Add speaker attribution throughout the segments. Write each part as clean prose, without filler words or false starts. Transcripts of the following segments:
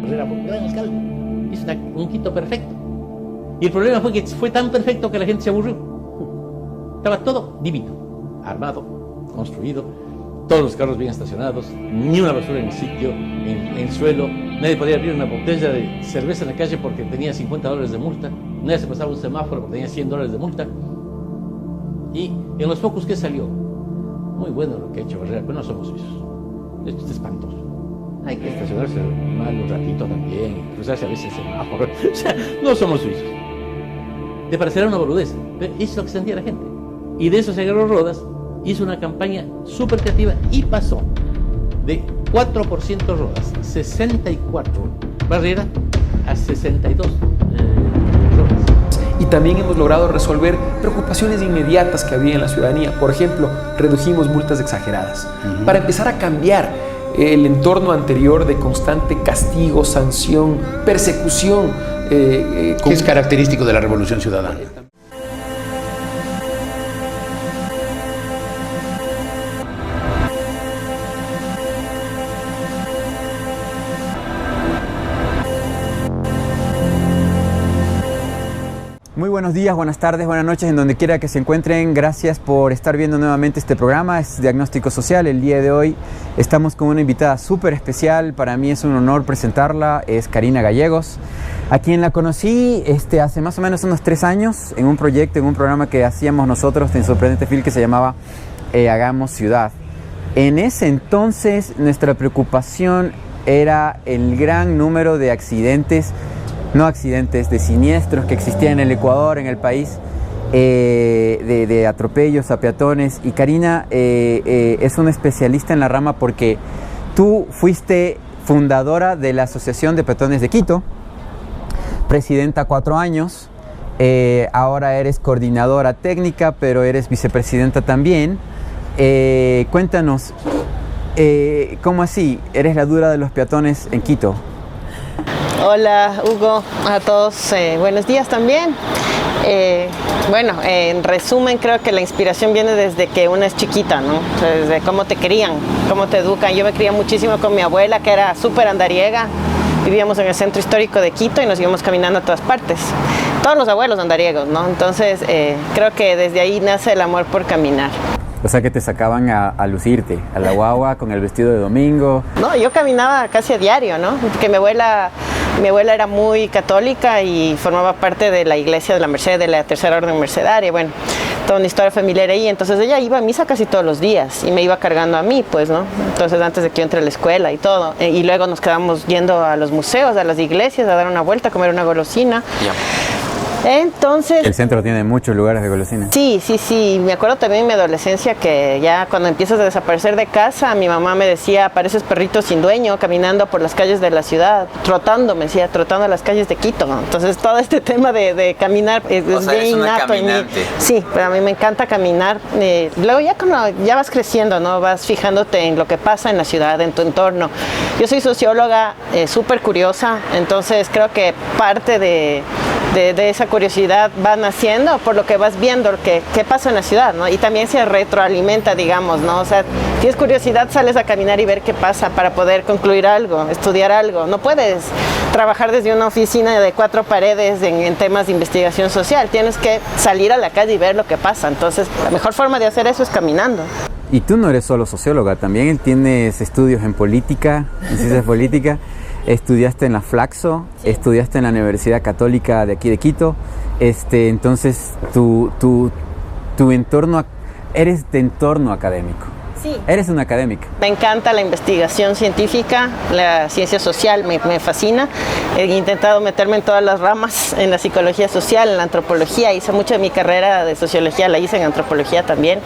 Speaker 1: Herrera fue un gran alcalde, hizo un Quito perfecto. Y el problema fue que fue tan perfecto que la gente se aburrió. Estaba todo divino, armado, construido, todos los carros bien estacionados, ni una basura en el sitio, en el suelo. Nadie podía abrir una botella de cerveza en la calle porque tenía $50 de multa. Nadie se pasaba un semáforo porque tenía $100 de multa. Y en los focos, ¿qué salió? Muy bueno lo que ha hecho Herrera, pero no somos suizos. Esto es espantoso. Hay que estacionarse mal un ratito también, cruzarse a veces el semáforo. O sea, no somos suizos. Te parecerá una boludez, pero eso es lo que sentía la gente. Y de eso se agarró Rodas, hizo una campaña súper creativa y pasó de 4% Rodas, 64 Barrera, a 62 Rodas.
Speaker 2: Y también hemos logrado resolver preocupaciones inmediatas que había en la ciudadanía. Por ejemplo, redujimos multas exageradas. Para empezar a cambiar el entorno anterior de constante castigo, sanción, persecución.
Speaker 3: Que es característico de la Revolución Ciudadana.
Speaker 4: Muy buenos días, buenas tardes, buenas noches, en donde quiera que se encuentren. Gracias por estar viendo nuevamente este programa, es Diagnóstico Social. El día de hoy estamos con una invitada súper especial. Para mí es un honor presentarla, es Karina Gallegos, a quien la conocí hace más o menos unos 3 años en un proyecto, en un programa que hacíamos nosotros en Sorprendente Film que se llamaba Hagamos Ciudad. En ese entonces nuestra preocupación era el gran número de accidentes, de siniestros que existían en el Ecuador, en el país, de atropellos a peatones. Y Karina es una especialista en la rama porque tú fuiste fundadora de la Asociación de Peatones de Quito, presidenta 4 años, ahora eres coordinadora técnica, pero eres vicepresidenta también. Cuéntanos, ¿cómo así? ¿Eres la dura de los peatones en Quito?
Speaker 5: Hola Hugo, a todos buenos días también. En resumen, creo que la inspiración viene desde que una es chiquita, ¿no? O sea, desde cómo te crían, cómo te educan. Yo me crié muchísimo con mi abuela, que era súper andariega. Vivíamos en el centro histórico de Quito y nos íbamos caminando a todas partes. Todos los abuelos andariegos, ¿no? Entonces, creo que desde ahí nace el amor por caminar.
Speaker 4: O sea que te sacaban a lucirte, a la guagua con el vestido de domingo.
Speaker 5: No, yo caminaba casi a diario, ¿no? Porque mi abuela era muy católica y formaba parte de la iglesia de la Merced, de la Tercera Orden Mercedaria, bueno, toda una historia familiar ahí. Entonces ella iba a misa casi todos los días y me iba cargando a mí, pues, ¿no? Entonces antes de que yo entre a la escuela y todo. Y luego nos quedamos yendo a los museos, a las iglesias, a dar una vuelta, a comer una golosina. Yeah. Entonces,
Speaker 4: el centro tiene muchos lugares de golosina.
Speaker 5: Sí. Me acuerdo también en mi adolescencia que ya cuando empiezas a desaparecer de casa, mi mamá me decía, pareces perrito sin dueño, caminando por las calles de la ciudad, trotando las calles de Quito, ¿no? Entonces todo este tema de caminar es bien innato en mí. Sí, pero a mí me encanta caminar. Luego ya cuando ya vas creciendo, ¿no? Vas fijándote en lo que pasa en la ciudad, en tu entorno. Yo soy socióloga, súper curiosa, entonces creo que parte de esa curiosidad va naciendo por lo que vas viendo, qué pasa en la ciudad, ¿no? Y también se retroalimenta, digamos, ¿no? O sea, si tienes curiosidad, sales a caminar y ver qué pasa para poder concluir algo, estudiar algo. No puedes trabajar desde una oficina de 4 paredes en temas de investigación social. Tienes que salir a la calle y ver lo que pasa. Entonces, la mejor forma de hacer eso es caminando.
Speaker 4: Y tú no eres solo socióloga, también tienes estudios en política, en ciencias políticas. Estudiaste en la Flaxo, sí. Estudiaste en la Universidad Católica de aquí de Quito. Entonces, tu entorno, eres de entorno académico. Sí. Eres una académica.
Speaker 5: Me encanta la investigación científica, la ciencia social me fascina. He intentado meterme en todas las ramas, en la psicología social, en la antropología. Hice mucho de mi carrera de sociología, la hice en antropología también.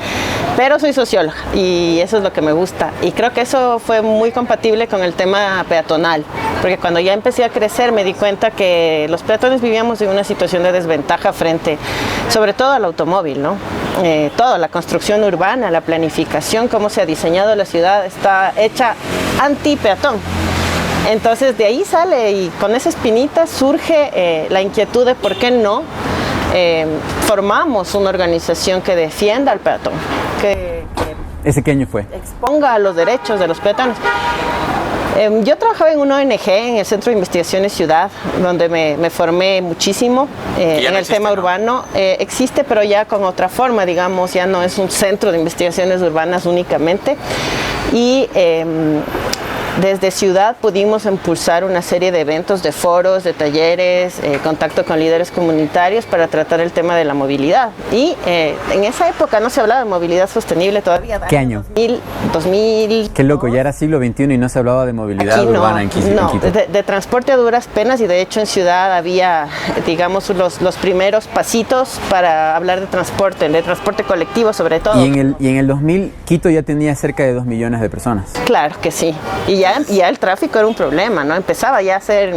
Speaker 5: Pero soy socióloga y eso es lo que me gusta. Y creo que eso fue muy compatible con el tema peatonal. Porque cuando ya empecé a crecer me di cuenta que los peatones vivíamos en una situación de desventaja frente, sobre todo al automóvil, ¿no? Toda la construcción urbana, la planificación, cómo se ha diseñado la ciudad, está hecha anti-peatón. Entonces de ahí sale y con esa espinita surge la inquietud de por qué no formamos una organización que defienda al peatón.
Speaker 4: ¿Ese qué año fue?
Speaker 5: Exponga los derechos de los peatones. Yo trabajaba en una ONG, en el Centro de Investigaciones Ciudad, donde me formé muchísimo en el tema urbano. Existe, pero ya con otra forma, digamos, ya no es un centro de investigaciones urbanas únicamente. Y desde Ciudad pudimos impulsar una serie de eventos, de foros, de talleres, contacto con líderes comunitarios para tratar el tema de la movilidad. Y en esa época no se hablaba de movilidad sostenible todavía.
Speaker 4: ¿Qué año?
Speaker 5: 2000.
Speaker 4: Qué loco, ya era siglo XXI y no se hablaba de movilidad
Speaker 5: Aquí
Speaker 4: urbana en Quito.
Speaker 5: No, de transporte a duras penas, y de hecho en Ciudad había, digamos, los primeros pasitos para hablar de transporte colectivo sobre todo.
Speaker 4: Y en el 2000 Quito ya tenía cerca de 2 millones de personas.
Speaker 5: Claro que sí. Y ya el tráfico era un problema, ¿no? Empezaba ya a ser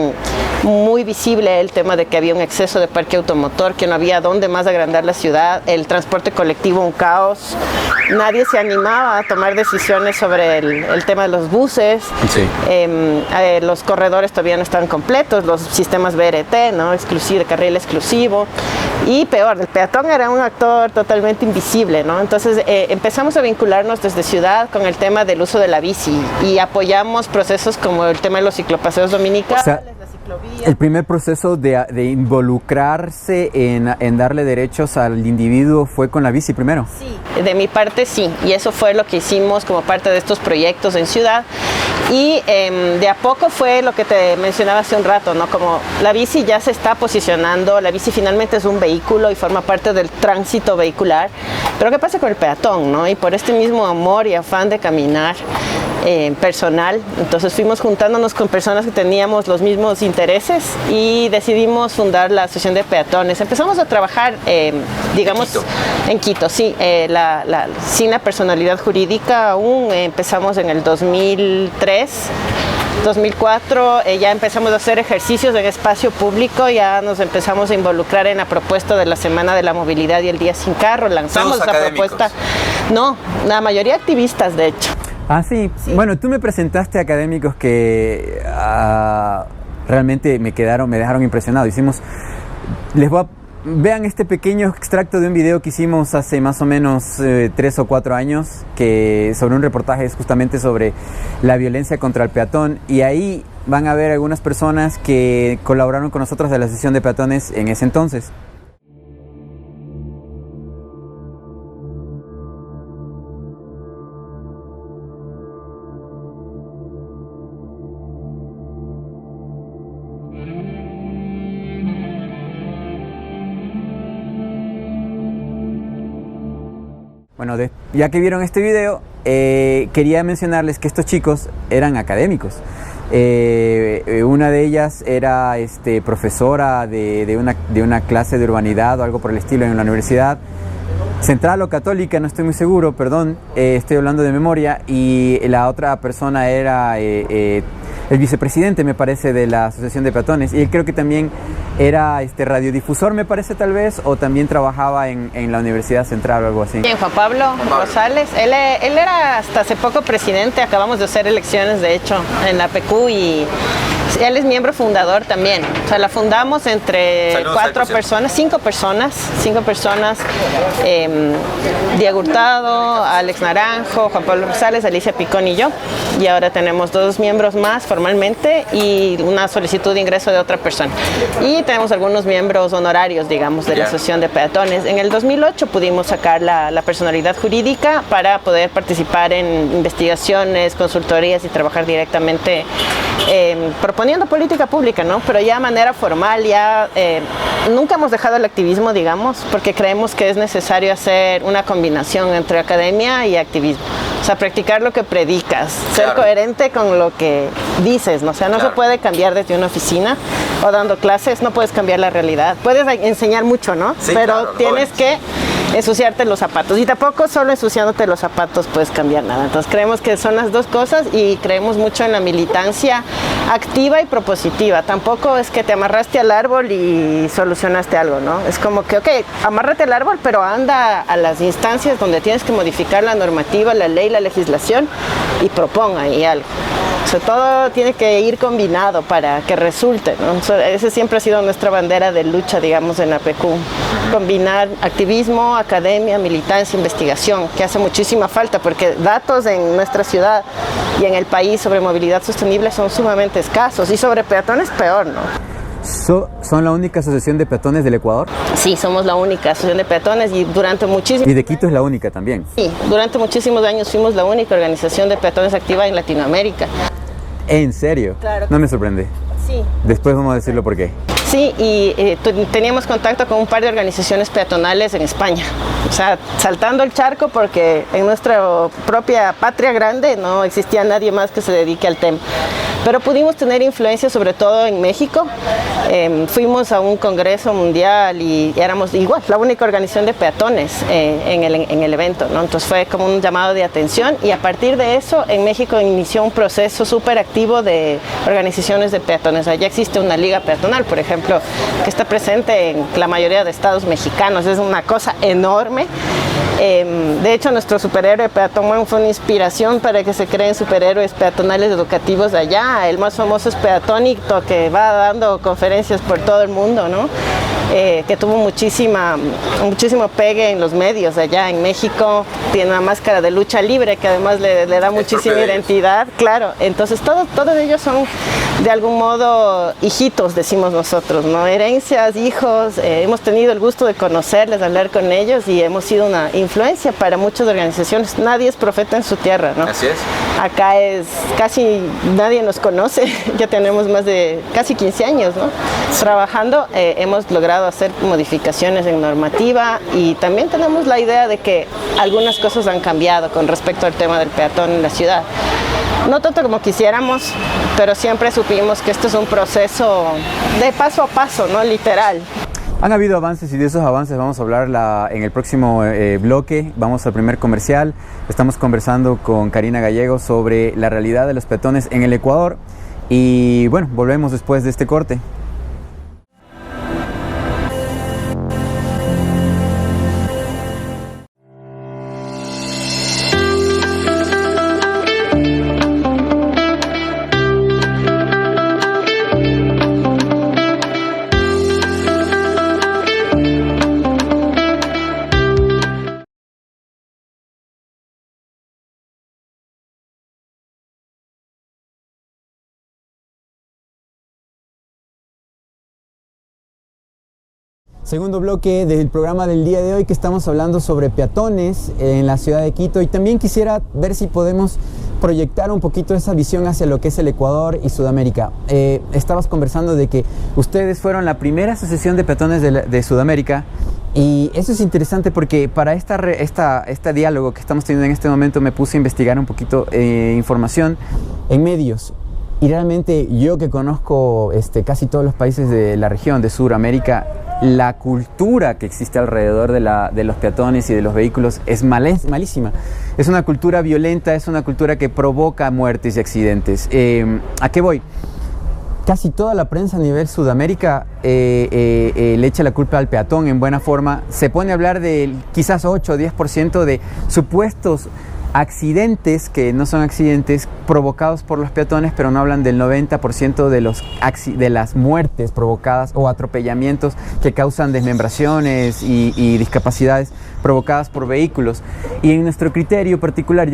Speaker 5: muy visible el tema de que había un exceso de parque automotor, que no había dónde más agrandar la ciudad, el transporte colectivo un caos, nadie se animaba a tomar decisiones sobre el tema de los buses,
Speaker 3: Sí.
Speaker 5: Los corredores todavía no estaban completos, los sistemas BRT, ¿no? De carril exclusivo, y peor, el peatón era un actor totalmente invisible, ¿no? Entonces empezamos a vincularnos desde Ciudad con el tema del uso de la bici y apoyamos procesos como el tema de los ciclopaseos dominicales.
Speaker 4: O sea,
Speaker 5: las ciclovías.
Speaker 4: el primer proceso de involucrarse en darle derechos al individuo fue con la bici primero.
Speaker 5: Sí, de mi parte sí, y eso fue lo que hicimos como parte de estos proyectos en Ciudad. Y de a poco fue lo que te mencionaba hace un rato, ¿no? Como la bici ya se está posicionando, la bici finalmente es un vehículo y forma parte del tránsito vehicular. Pero ¿qué pasa con el peatón, no? Y por este mismo amor y afán de caminar personal, entonces fuimos juntándonos con personas que teníamos los mismos intereses y decidimos fundar la Asociación de Peatones. Empezamos a trabajar, digamos, en Quito, sí, sin la personalidad jurídica aún. Empezamos en el 2003. 2004 ya empezamos a hacer ejercicios en espacio público, ya nos empezamos a involucrar en la propuesta de la Semana de la Movilidad y el Día Sin Carro, lanzamos esa propuesta. No, la mayoría activistas, de hecho.
Speaker 4: Ah, sí. Bueno, tú me presentaste académicos que realmente me dejaron impresionado. Vean este pequeño extracto de un video que hicimos hace más o menos 3 o 4 años, sobre un reportaje justamente sobre la violencia contra el peatón, y ahí van a ver algunas personas que colaboraron con nosotros de la Asociación de Peatones en ese entonces. Bueno, ya que vieron este video, quería mencionarles que estos chicos eran académicos. Una de ellas era profesora de una clase de urbanidad o algo por el estilo en la Universidad Central o Católica, no estoy muy seguro, perdón, estoy hablando de memoria, y la otra persona era el vicepresidente, me parece, de la Asociación de Peatones, y él creo que también era radiodifusor, me parece, tal vez, o también trabajaba en la Universidad Central o algo así.
Speaker 5: Bien, Juan Pablo Rosales, él era hasta hace poco presidente, acabamos de hacer elecciones, de hecho, en la PQ, y él es miembro fundador también. O sea, la fundamos entre 5 personas, Diego Hurtado, Alex Naranjo, Juan Pablo Rosales, Alicia Picón y yo. Y ahora tenemos 2 miembros más formalmente y una solicitud de ingreso de otra persona. Y tenemos algunos miembros honorarios, digamos, de la Asociación de Peatones. En el 2008 pudimos sacar la personalidad jurídica para poder participar en investigaciones, consultorías y trabajar directamente proponiendo política pública, ¿no? Pero ya de manera formal, nunca hemos dejado el activismo, digamos, porque creemos que es necesario hacer una combinación entre academia y activismo. O sea, practicar lo que predicas, ser coherente con lo que dices, ¿no? O sea, no se puede cambiar desde una oficina o dando clases, no puedes cambiar la realidad. Puedes enseñar mucho, ¿no? Sí, pero tienes que ensuciarte los zapatos, y tampoco solo ensuciándote los zapatos puedes cambiar nada. Entonces creemos que son las dos cosas, y creemos mucho en la militancia activa y propositiva. Tampoco es que te amarraste al árbol y solucionaste algo, ¿no? Es como que, ok, amárrate al árbol, pero anda a las instancias donde tienes que modificar la normativa, la ley, la legislación, y propon ahí algo. O sea, todo tiene que ir combinado para que resulte, ¿no? O sea, esa siempre ha sido nuestra bandera de lucha, digamos, en la PQ. Combinar activismo, academia, militancia, investigación, que hace muchísima falta, porque datos en nuestra ciudad y en el país sobre movilidad sostenible son sumamente escasos, y sobre peatones peor, ¿no?
Speaker 4: ¿Son la única asociación de peatones del Ecuador?
Speaker 5: Sí, somos la única asociación de peatones y durante muchísimos...
Speaker 4: ¿Y de Quito es la única también?
Speaker 5: Sí, durante muchísimos años fuimos la única organización de peatones activa en Latinoamérica.
Speaker 4: ¿En serio?
Speaker 5: Claro.
Speaker 4: No me sorprende.
Speaker 5: Sí.
Speaker 4: Después vamos a decirlo por qué.
Speaker 5: Sí, y teníamos contacto con un par de organizaciones peatonales en España. O sea, saltando el charco porque en nuestra propia patria grande no existía nadie más que se dedique al tema. Pero pudimos tener influencia sobre todo en México. Fuimos a un congreso mundial y éramos igual, la única organización de peatones en el evento, ¿no? Entonces fue como un llamado de atención, y a partir de eso en México inició un proceso súper activo de organizaciones de peatones. Allá existe una liga peatonal, por ejemplo, que está presente en la mayoría de estados mexicanos. Es una cosa enorme. De hecho, nuestro superhéroe peatón fue una inspiración para que se creen superhéroes peatonales educativos allá. El más famoso es Peatónito, que va dando conferencias por todo el mundo, ¿no? Que tuvo muchísimo pegue en los medios allá en México. Tiene una máscara de lucha libre que además le da muchísima identidad, claro. Entonces todos ellos son de algún modo hijitos, decimos nosotros, ¿no? Herencias, hijos. Hemos tenido el gusto de conocerles, hablar con ellos, y hemos sido una influencia para muchas organizaciones. Nadie es profeta en su tierra, ¿no?
Speaker 3: Así es.
Speaker 5: Acá casi nadie nos conoce. Ya tenemos más de casi 15 años, ¿no? Trabajando. Hemos logrado hacer modificaciones en normativa, y también tenemos la idea de que algunas cosas han cambiado con respecto al tema del peatón en la ciudad. No tanto como quisiéramos, pero siempre supimos que esto es un proceso de paso a paso, ¿no? Literal.
Speaker 4: Han habido avances, y de esos avances vamos a hablar en el próximo bloque. Vamos al primer comercial. Estamos conversando con Karina Gallego sobre la realidad de los peatones en el Ecuador, y bueno, volvemos después de este corte. Segundo bloque del programa del día de hoy, que estamos hablando sobre peatones en la ciudad de Quito, y también quisiera ver si podemos proyectar un poquito esa visión hacia lo que es el Ecuador y Sudamérica. Estabas conversando de que ustedes fueron la primera asociación de peatones de Sudamérica, y eso es interesante porque para este diálogo que estamos teniendo en este momento me puse a investigar un poquito información en medios. Y realmente yo, que conozco casi todos los países de la región de Sudamérica, la cultura que existe alrededor de los peatones y de los vehículos es malísima. Es una cultura violenta, es una cultura que provoca muertes y accidentes. ¿A qué voy? Casi toda la prensa a nivel Sudamérica le echa la culpa al peatón en buena forma. Se pone a hablar de quizás 8 o 10% de supuestos accidentes que no son accidentes provocados por los peatones, pero no hablan del 90% de las muertes provocadas o atropellamientos que causan desmembraciones y discapacidades provocadas por vehículos. Y en nuestro criterio particular,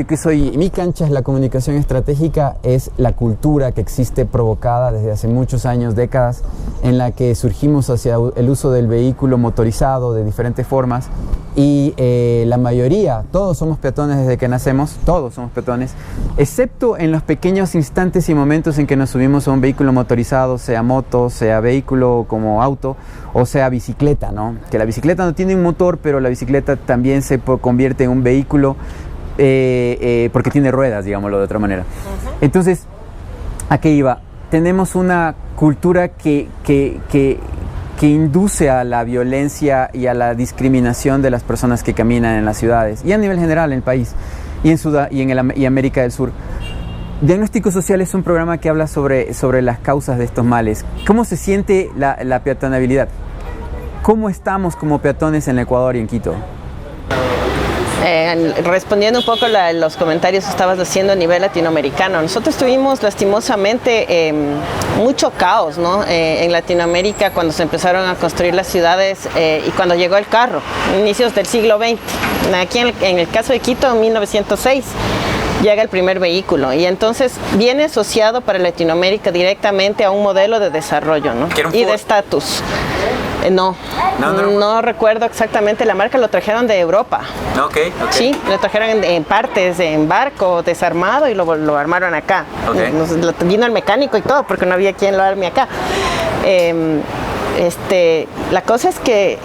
Speaker 4: mi cancha es la comunicación estratégica, es la cultura que existe provocada desde hace muchos años, décadas, en la que surgimos hacia el uso del vehículo motorizado de diferentes formas, y la mayoría, todos somos peatones desde que nacemos, todos somos peatones, excepto en los pequeños instantes y momentos en que nos subimos a un vehículo motorizado, sea moto, sea vehículo como auto, o sea bicicleta, ¿no? Que la bicicleta no tiene un motor, pero la bicicleta también se convierte en un vehículo porque tiene ruedas, digámoslo de otra manera. Entonces, ¿a qué iba? Tenemos una cultura que induce a la violencia y a la discriminación de las personas que caminan en las ciudades y a nivel general en el país y en América del Sur. Diagnóstico Social es un programa que habla sobre las causas de estos males. ¿Cómo se siente la peatonabilidad? ¿Cómo estamos como peatones en Ecuador y en Quito?
Speaker 5: Respondiendo un poco a los comentarios que estabas haciendo a nivel latinoamericano, nosotros tuvimos lastimosamente mucho caos, ¿no? En Latinoamérica, cuando se empezaron a construir las ciudades y cuando llegó el carro, inicios del siglo XX. Aquí en el caso de Quito, en 1906, llega el primer vehículo y entonces viene asociado para Latinoamérica directamente a un modelo de desarrollo, ¿no? Y de estatus. No recuerdo exactamente la marca, lo trajeron de Europa.
Speaker 6: Okay.
Speaker 5: Sí, lo trajeron en partes, en barco, desarmado y lo armaron acá. Vino el mecánico y todo porque no había quien lo arme acá. La cosa es que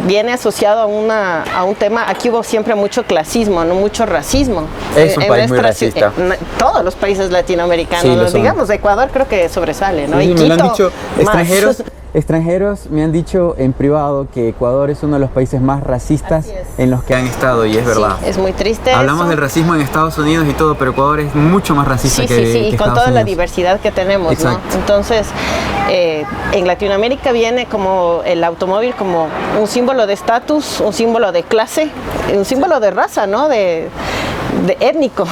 Speaker 5: viene asociado a un tema, aquí hubo siempre mucho clasismo, no mucho racismo.
Speaker 4: Es un país muy racista.
Speaker 5: Todos los países latinoamericanos,
Speaker 4: Sí,
Speaker 5: digamos, Ecuador creo que sobresale, ¿no?
Speaker 4: Sí,
Speaker 5: Y
Speaker 4: me lo han
Speaker 5: Quito,
Speaker 4: dicho
Speaker 5: más.
Speaker 4: extranjeros me han dicho en privado que Ecuador es uno de los países más racistas en los que han estado, y es verdad.
Speaker 5: Sí, es muy triste.
Speaker 4: Hablamos
Speaker 5: eso.
Speaker 4: del racismo en Estados Unidos y todo, pero Ecuador es mucho más racista que
Speaker 5: y con
Speaker 4: Estados
Speaker 5: toda la
Speaker 4: Unidos.
Speaker 5: diversidad que tenemos, ¿no? Entonces, en Latinoamérica viene como el automóvil como un símbolo de estatus, un símbolo de clase, un símbolo de raza, ¿no? De étnico,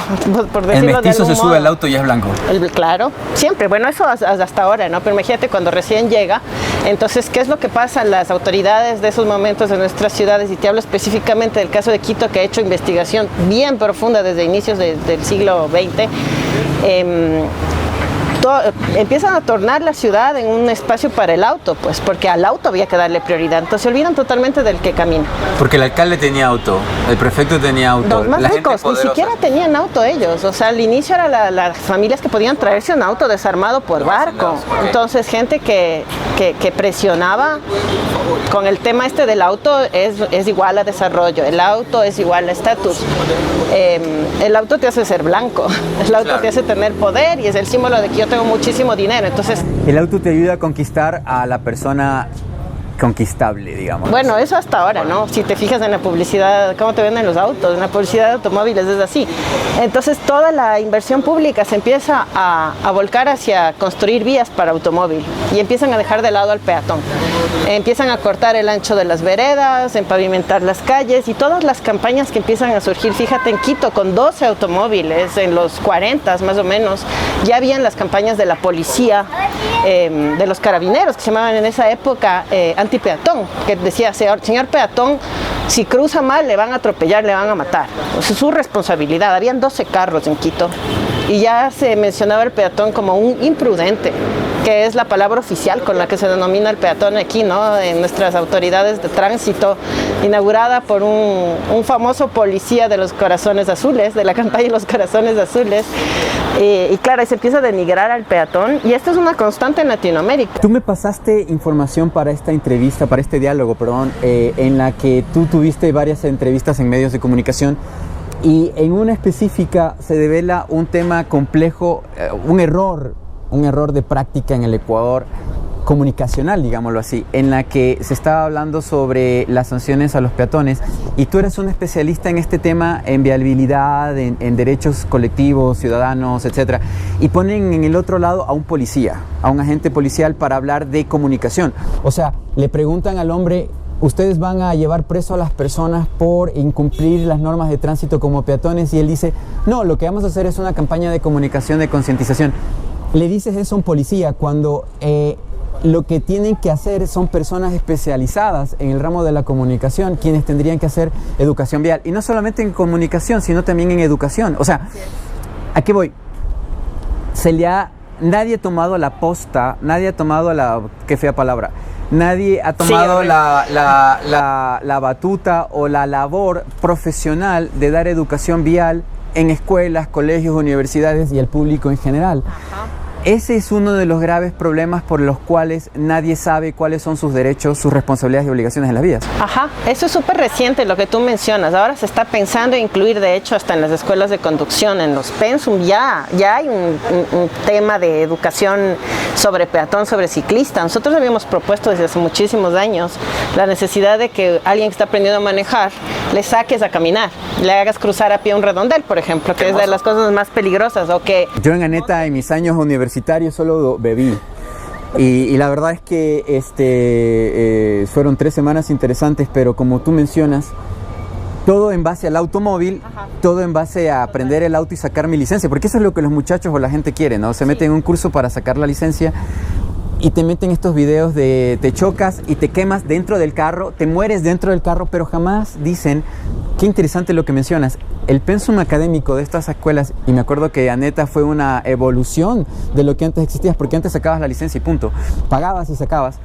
Speaker 5: por decirlo de algún modo.
Speaker 4: El mestizo se sube al auto y es blanco.
Speaker 5: Claro, siempre. Bueno, eso hasta ahora, ¿no? Pero imagínate cuando recién llega. Entonces, ¿qué es lo que pasa? Las autoridades de esos momentos en nuestras ciudades, y te hablo específicamente del caso de Quito, que ha hecho investigación bien profunda desde inicios del siglo XX, empiezan a tornar la ciudad en un espacio para el auto, pues, porque al auto había que darle prioridad. Entonces se olvidan totalmente del que camina.
Speaker 4: Porque el alcalde tenía auto, el prefecto tenía auto.
Speaker 5: Los más ricos ni siquiera tenían auto ellos. O sea, al inicio era las familias que podían traerse un auto desarmado por barco. Entonces gente que presionaba con el tema del auto es igual a desarrollo, el auto es igual a estatus. El auto te hace ser blanco, el auto te hace tener poder y es el símbolo de que yo tengo muchísimo dinero. Entonces,
Speaker 4: el auto te ayuda a conquistar a la persona conquistable, digamos.
Speaker 5: Bueno, eso hasta ahora, ¿no? Si te fijas en la publicidad, cómo te venden los autos, en la publicidad de automóviles es así. Entonces toda la inversión pública se empieza a volcar hacia construir vías para automóvil y empiezan a dejar de lado al peatón. Empiezan a cortar el ancho de las veredas, en pavimentar las calles y todas las campañas que empiezan a surgir. Fíjate, en Quito con 12 automóviles en los 40 más o menos, ya habían las campañas de la policía, de los carabineros que se llamaban en esa época antipeatón, que decía, señor peatón, si cruza mal le van a atropellar, le van a matar. O sea, es su responsabilidad. Habían 12 carros en Quito y ya se mencionaba el peatón como un imprudente, que es la palabra oficial con la que se denomina el peatón aquí, ¿no? En nuestras autoridades de tránsito, inaugurada por un famoso policía de los Corazones Azules, de la campaña de los Corazones Azules. Y claro, se empieza a denigrar al peatón y esto es una constante en Latinoamérica.
Speaker 4: Tú me pasaste información para esta entrevista, para este diálogo, perdón, en la que tú tuviste varias entrevistas en medios de comunicación y en una específica se devela un tema complejo, un error de práctica en el Ecuador comunicacional, digámoslo así, en la que se estaba hablando sobre las sanciones a los peatones y tú eres un especialista en este tema, en viabilidad, en derechos colectivos, ciudadanos, etcétera, y ponen en el otro lado a un policía, a un agente policial para hablar de comunicación. O sea, le preguntan al hombre, ¿ustedes van a llevar preso a las personas por incumplir las normas de tránsito como peatones? Y él dice, no, lo que vamos a hacer es una campaña de comunicación, de concientización. Le dices eso a un policía cuando lo que tienen que hacer son personas especializadas en el ramo de la comunicación, quienes tendrían que hacer educación vial. Y no solamente en comunicación, sino también en educación. O sea, ¿a qué voy? Nadie ha tomado la posta, nadie ha tomado qué fea palabra, nadie ha tomado la batuta o la labor profesional de dar educación vial en escuelas, colegios, universidades y al público en general. Ajá. Ese es uno de los graves problemas por los cuales nadie sabe cuáles son sus derechos, sus responsabilidades y obligaciones en las vías.
Speaker 5: Ajá, eso es súper reciente lo que tú mencionas. Ahora se está pensando incluir, de hecho, hasta en las escuelas de conducción, en los pensum, ya hay un tema de educación sobre peatón, sobre ciclista. Nosotros habíamos propuesto desde hace muchísimos años la necesidad de que alguien que está aprendiendo a manejar le saques a caminar, le hagas cruzar a pie un redondel, por ejemplo, que es de las cosas más peligrosas. O que
Speaker 4: yo en Aneta, en mis años universitarios, solo bebí y la verdad es que fueron 3 semanas interesantes, pero como tú mencionas, todo en base al automóvil, todo en base a aprender el auto y sacar mi licencia, porque eso es lo que los muchachos o la gente quiere, ¿no? Se meten en un curso para sacar la licencia y te meten estos videos de te chocas y te quemas dentro del carro, te mueres dentro del carro, pero jamás dicen qué interesante lo que mencionas. El pensum académico de estas escuelas, y me acuerdo que Aneta fue una evolución de lo que antes existía, porque antes sacabas la licencia y punto. Pagabas y sacabas.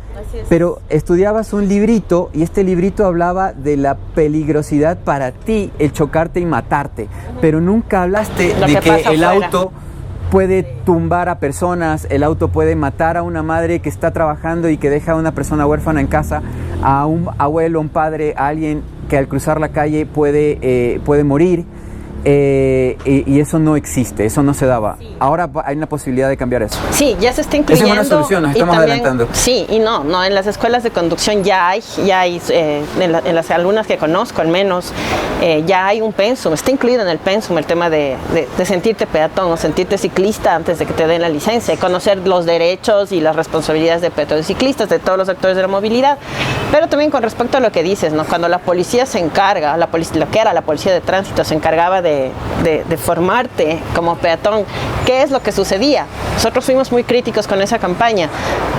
Speaker 4: Pero estudiabas un librito y este librito hablaba de la peligrosidad para ti, el chocarte y matarte. Pero nunca hablaste de que el auto puede tumbar a personas, el auto puede matar a una madre que está trabajando y que deja a una persona huérfana en casa, a un abuelo, un padre, a alguien que al cruzar la calle puede morir. Y eso no existe, eso no se daba. Sí. Ahora hay una posibilidad de cambiar eso.
Speaker 5: Sí, ya se está incluyendo.
Speaker 4: Esa es una solución, nos estamos adelantando.
Speaker 5: Sí, y no, en las escuelas de conducción ya hay en las alumnas que conozco al menos, ya hay un pensum, está incluido en el pensum el tema de sentirte peatón o sentirte ciclista antes de que te den la licencia, y conocer los derechos y las responsabilidades de peatones y ciclistas, de todos los actores de la movilidad. Pero también con respecto a lo que dices, ¿no? Cuando la policía se encarga, lo que era la policía de tránsito se encargaba de formarte como peatón, ¿qué es lo que sucedía? Nosotros fuimos muy críticos con esa campaña.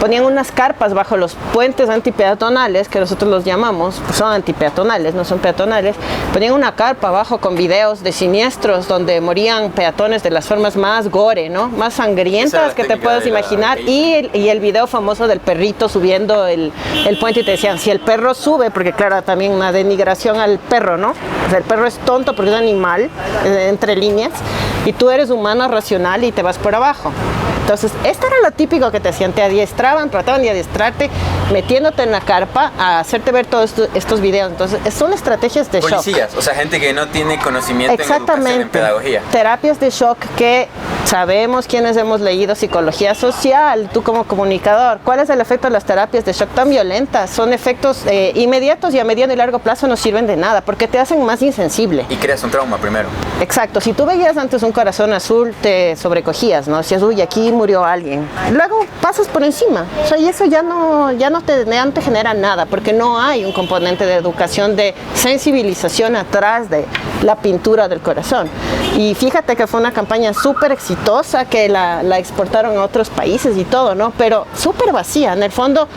Speaker 5: Ponían unas carpas bajo los puentes antipeatonales, que nosotros los llamamos, pues son antipeatonales, no son peatonales. Ponían una carpa abajo con videos de siniestros donde morían peatones de las formas más gore, ¿no? Más sangrientas que te puedas imaginar. Y el video famoso del perrito subiendo el puente, y te decían, si el perro sube, porque claro, también una denigración al perro, ¿no? O sea, el perro es tonto porque es un animal, entre líneas, y tú eres humano racional y te vas por abajo. Entonces, esto era lo típico que te hacían, te adiestraban, trataban de adiestrarte, metiéndote en la carpa a hacerte ver todos estos videos. Entonces, son estrategias de shock.
Speaker 6: Policías, o sea, gente que no tiene conocimiento en educación, en pedagogía.
Speaker 5: Terapias de shock que sabemos quienes hemos leído psicología social, tú como comunicador, ¿cuál es el efecto de las terapias de shock tan violentas? Son efectos inmediatos y a mediano y largo plazo no sirven de nada, porque te hacen más insensible.
Speaker 6: Y creas un trauma primero.
Speaker 5: Exacto, si tú veías antes un corazón azul, te sobrecogías, ¿no? Decías, uy, aquí murió alguien. Luego pasas por encima, o sea, y eso ya no te genera nada, porque no hay un componente de educación, de sensibilización atrás de la pintura del corazón. Y fíjate que fue una campaña súper exitosa, que la exportaron a otros países y todo, ¿no? Pero súper vacía. En el fondo,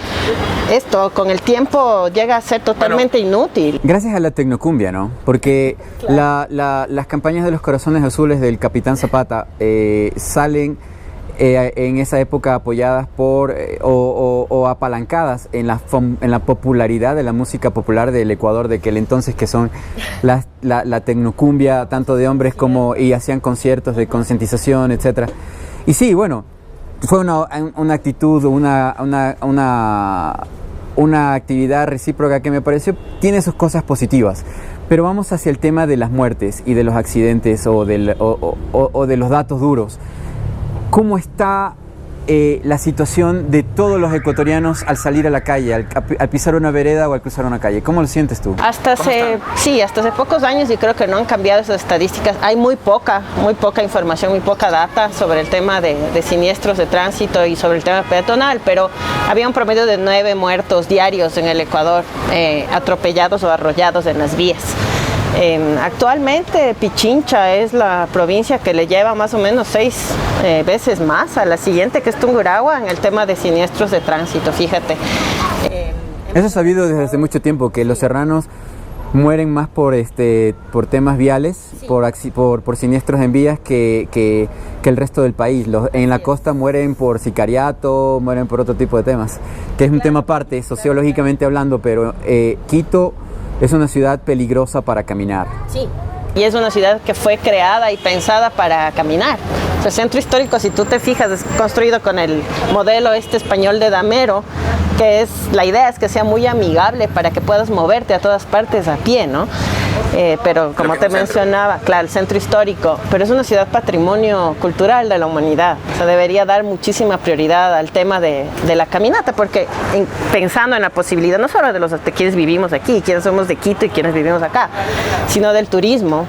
Speaker 5: esto con el tiempo llega a ser totalmente inútil.
Speaker 4: Gracias a la tecnocumbia, ¿no? Porque claro, las campañas de los corazones azules del Capitán Zapata salen en esa época apoyadas por o apalancadas en la popularidad de la música popular del Ecuador de aquel entonces, que son la tecnocumbia, tanto de hombres como, y hacían conciertos de concientización, etcétera. Y sí, bueno, fue una actitud, una actividad recíproca que me pareció tiene sus cosas positivas. Pero vamos hacia el tema de las muertes y de los accidentes o de los datos duros. ¿Cómo está la situación de todos los ecuatorianos al salir a la calle, al pisar una vereda o al cruzar una calle? ¿Cómo lo sientes tú?
Speaker 5: Hasta hace pocos años, y creo que no han cambiado esas estadísticas. Hay muy poca información, muy poca data sobre el tema de siniestros de tránsito y sobre el tema peatonal, pero había un promedio de 9 muertos diarios en el Ecuador, atropellados o arrollados en las vías. Actualmente Pichincha es la provincia que le lleva más o menos 6 veces más a la siguiente, que es Tungurahua, en el tema de siniestros de tránsito, fíjate.
Speaker 4: Eso es sabido desde hace mucho tiempo, que los serranos mueren más por temas viales, sí, por siniestros en vías que el resto del país. En la costa mueren por sicariato, mueren por otro tipo de temas, que es un tema aparte, sociológicamente hablando, pero Quito es una ciudad peligrosa para caminar.
Speaker 5: Sí, y es una ciudad que fue creada y pensada para caminar. El centro histórico, si tú te fijas, es construido con el modelo español de Damero, que la idea es que sea muy amigable para que puedas moverte a todas partes a pie, ¿no? Pero como te mencionaba, claro, el centro histórico, pero es una ciudad patrimonio cultural de la humanidad. O sea, debería dar muchísima prioridad al tema de la caminata, porque pensando en la posibilidad, no solo de quienes vivimos aquí, quienes somos de Quito y quienes vivimos acá, sino del turismo.